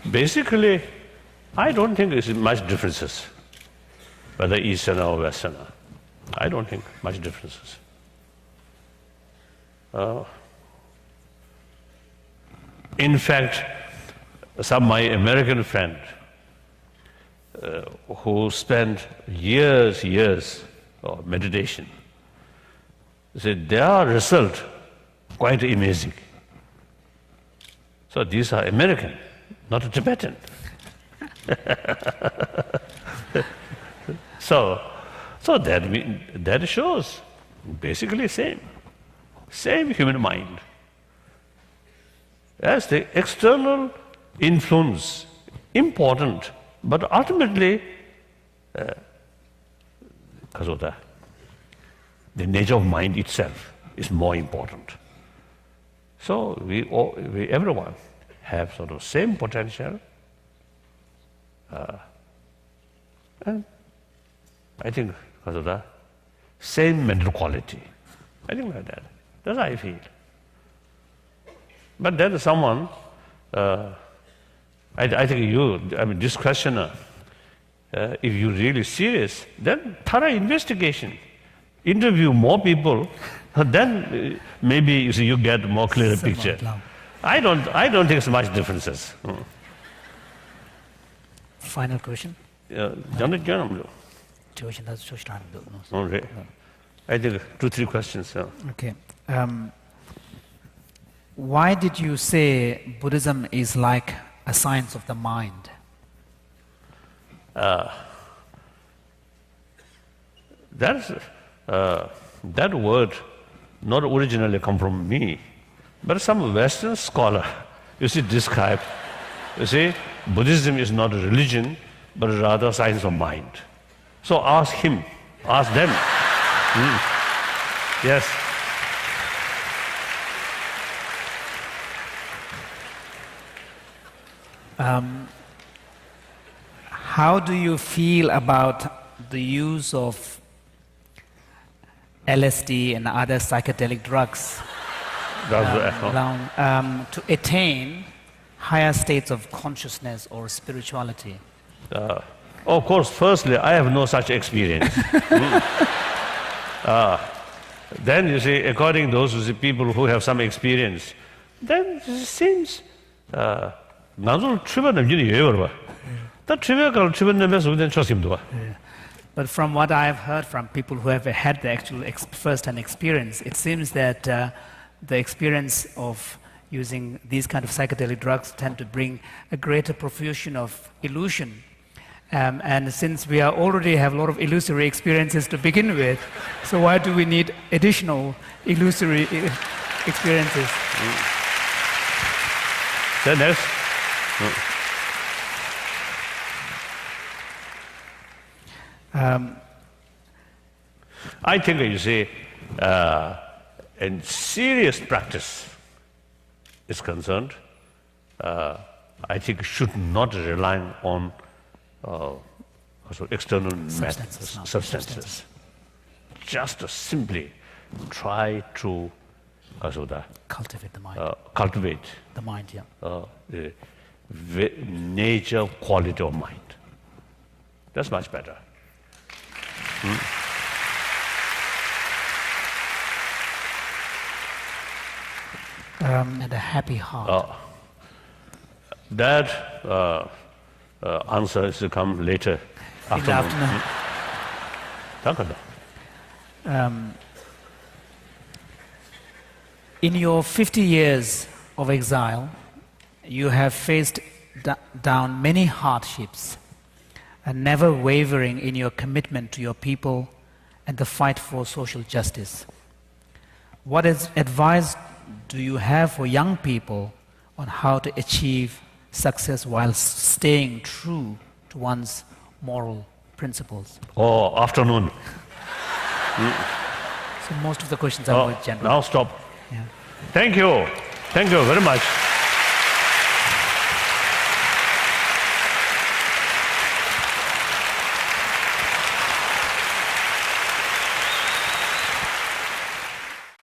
Basically, I don't think there's much differences, whether Eastern or Western. I don't think much differences. In fact, some of my American friends who spent years of meditation, said their result quite amazing. So these are American, not Tibetan. So that shows basically same human mind. As the external influence, important, but ultimately, the nature of mind itself is more important. So everyone have sort of same potential, and I think because of that, same mental quality. I think like that. That's how I feel. But then someone, I think this questioner, if you're really serious, then thorough investigation, interview more people, then maybe you get more clearer picture. I don't think so much differences. Final question. I think 2-3 questions. Okay. Why did you say Buddhism is like a science of the mind? That word not originally come from me, but some Western scholar, described. Buddhism is not a religion, but rather a science of mind. So ask him, ask them. Yes. How do you feel about the use of LSD and other psychedelic drugs to attain higher states of consciousness or spirituality? Of course, firstly, I have no such experience. Then according to those people who have some experience, then it seems But from what I've heard from people who have had the actual first-hand experience, it seems that the experience of using these kind of psychedelic drugs tend to bring a greater profusion of illusion. And since we already have a lot of illusory experiences to begin with, so why do we need additional illusory experiences? Then next. I think in serious practice is concerned, I think should not rely on external substances. Just simply try to cultivate the mind. Cultivate the mind, yeah. The nature quality of mind. That's much better. And a happy heart. That answer is to come later. In the afternoon. In your 50 years of exile, you have faced down many hardships and never wavering in your commitment to your people and the fight for social justice. What advice do you have for young people on how to achieve success while staying true to one's moral principles? Afternoon. So most of the questions are more general. Now stop. Yeah. Thank you. Thank you very much.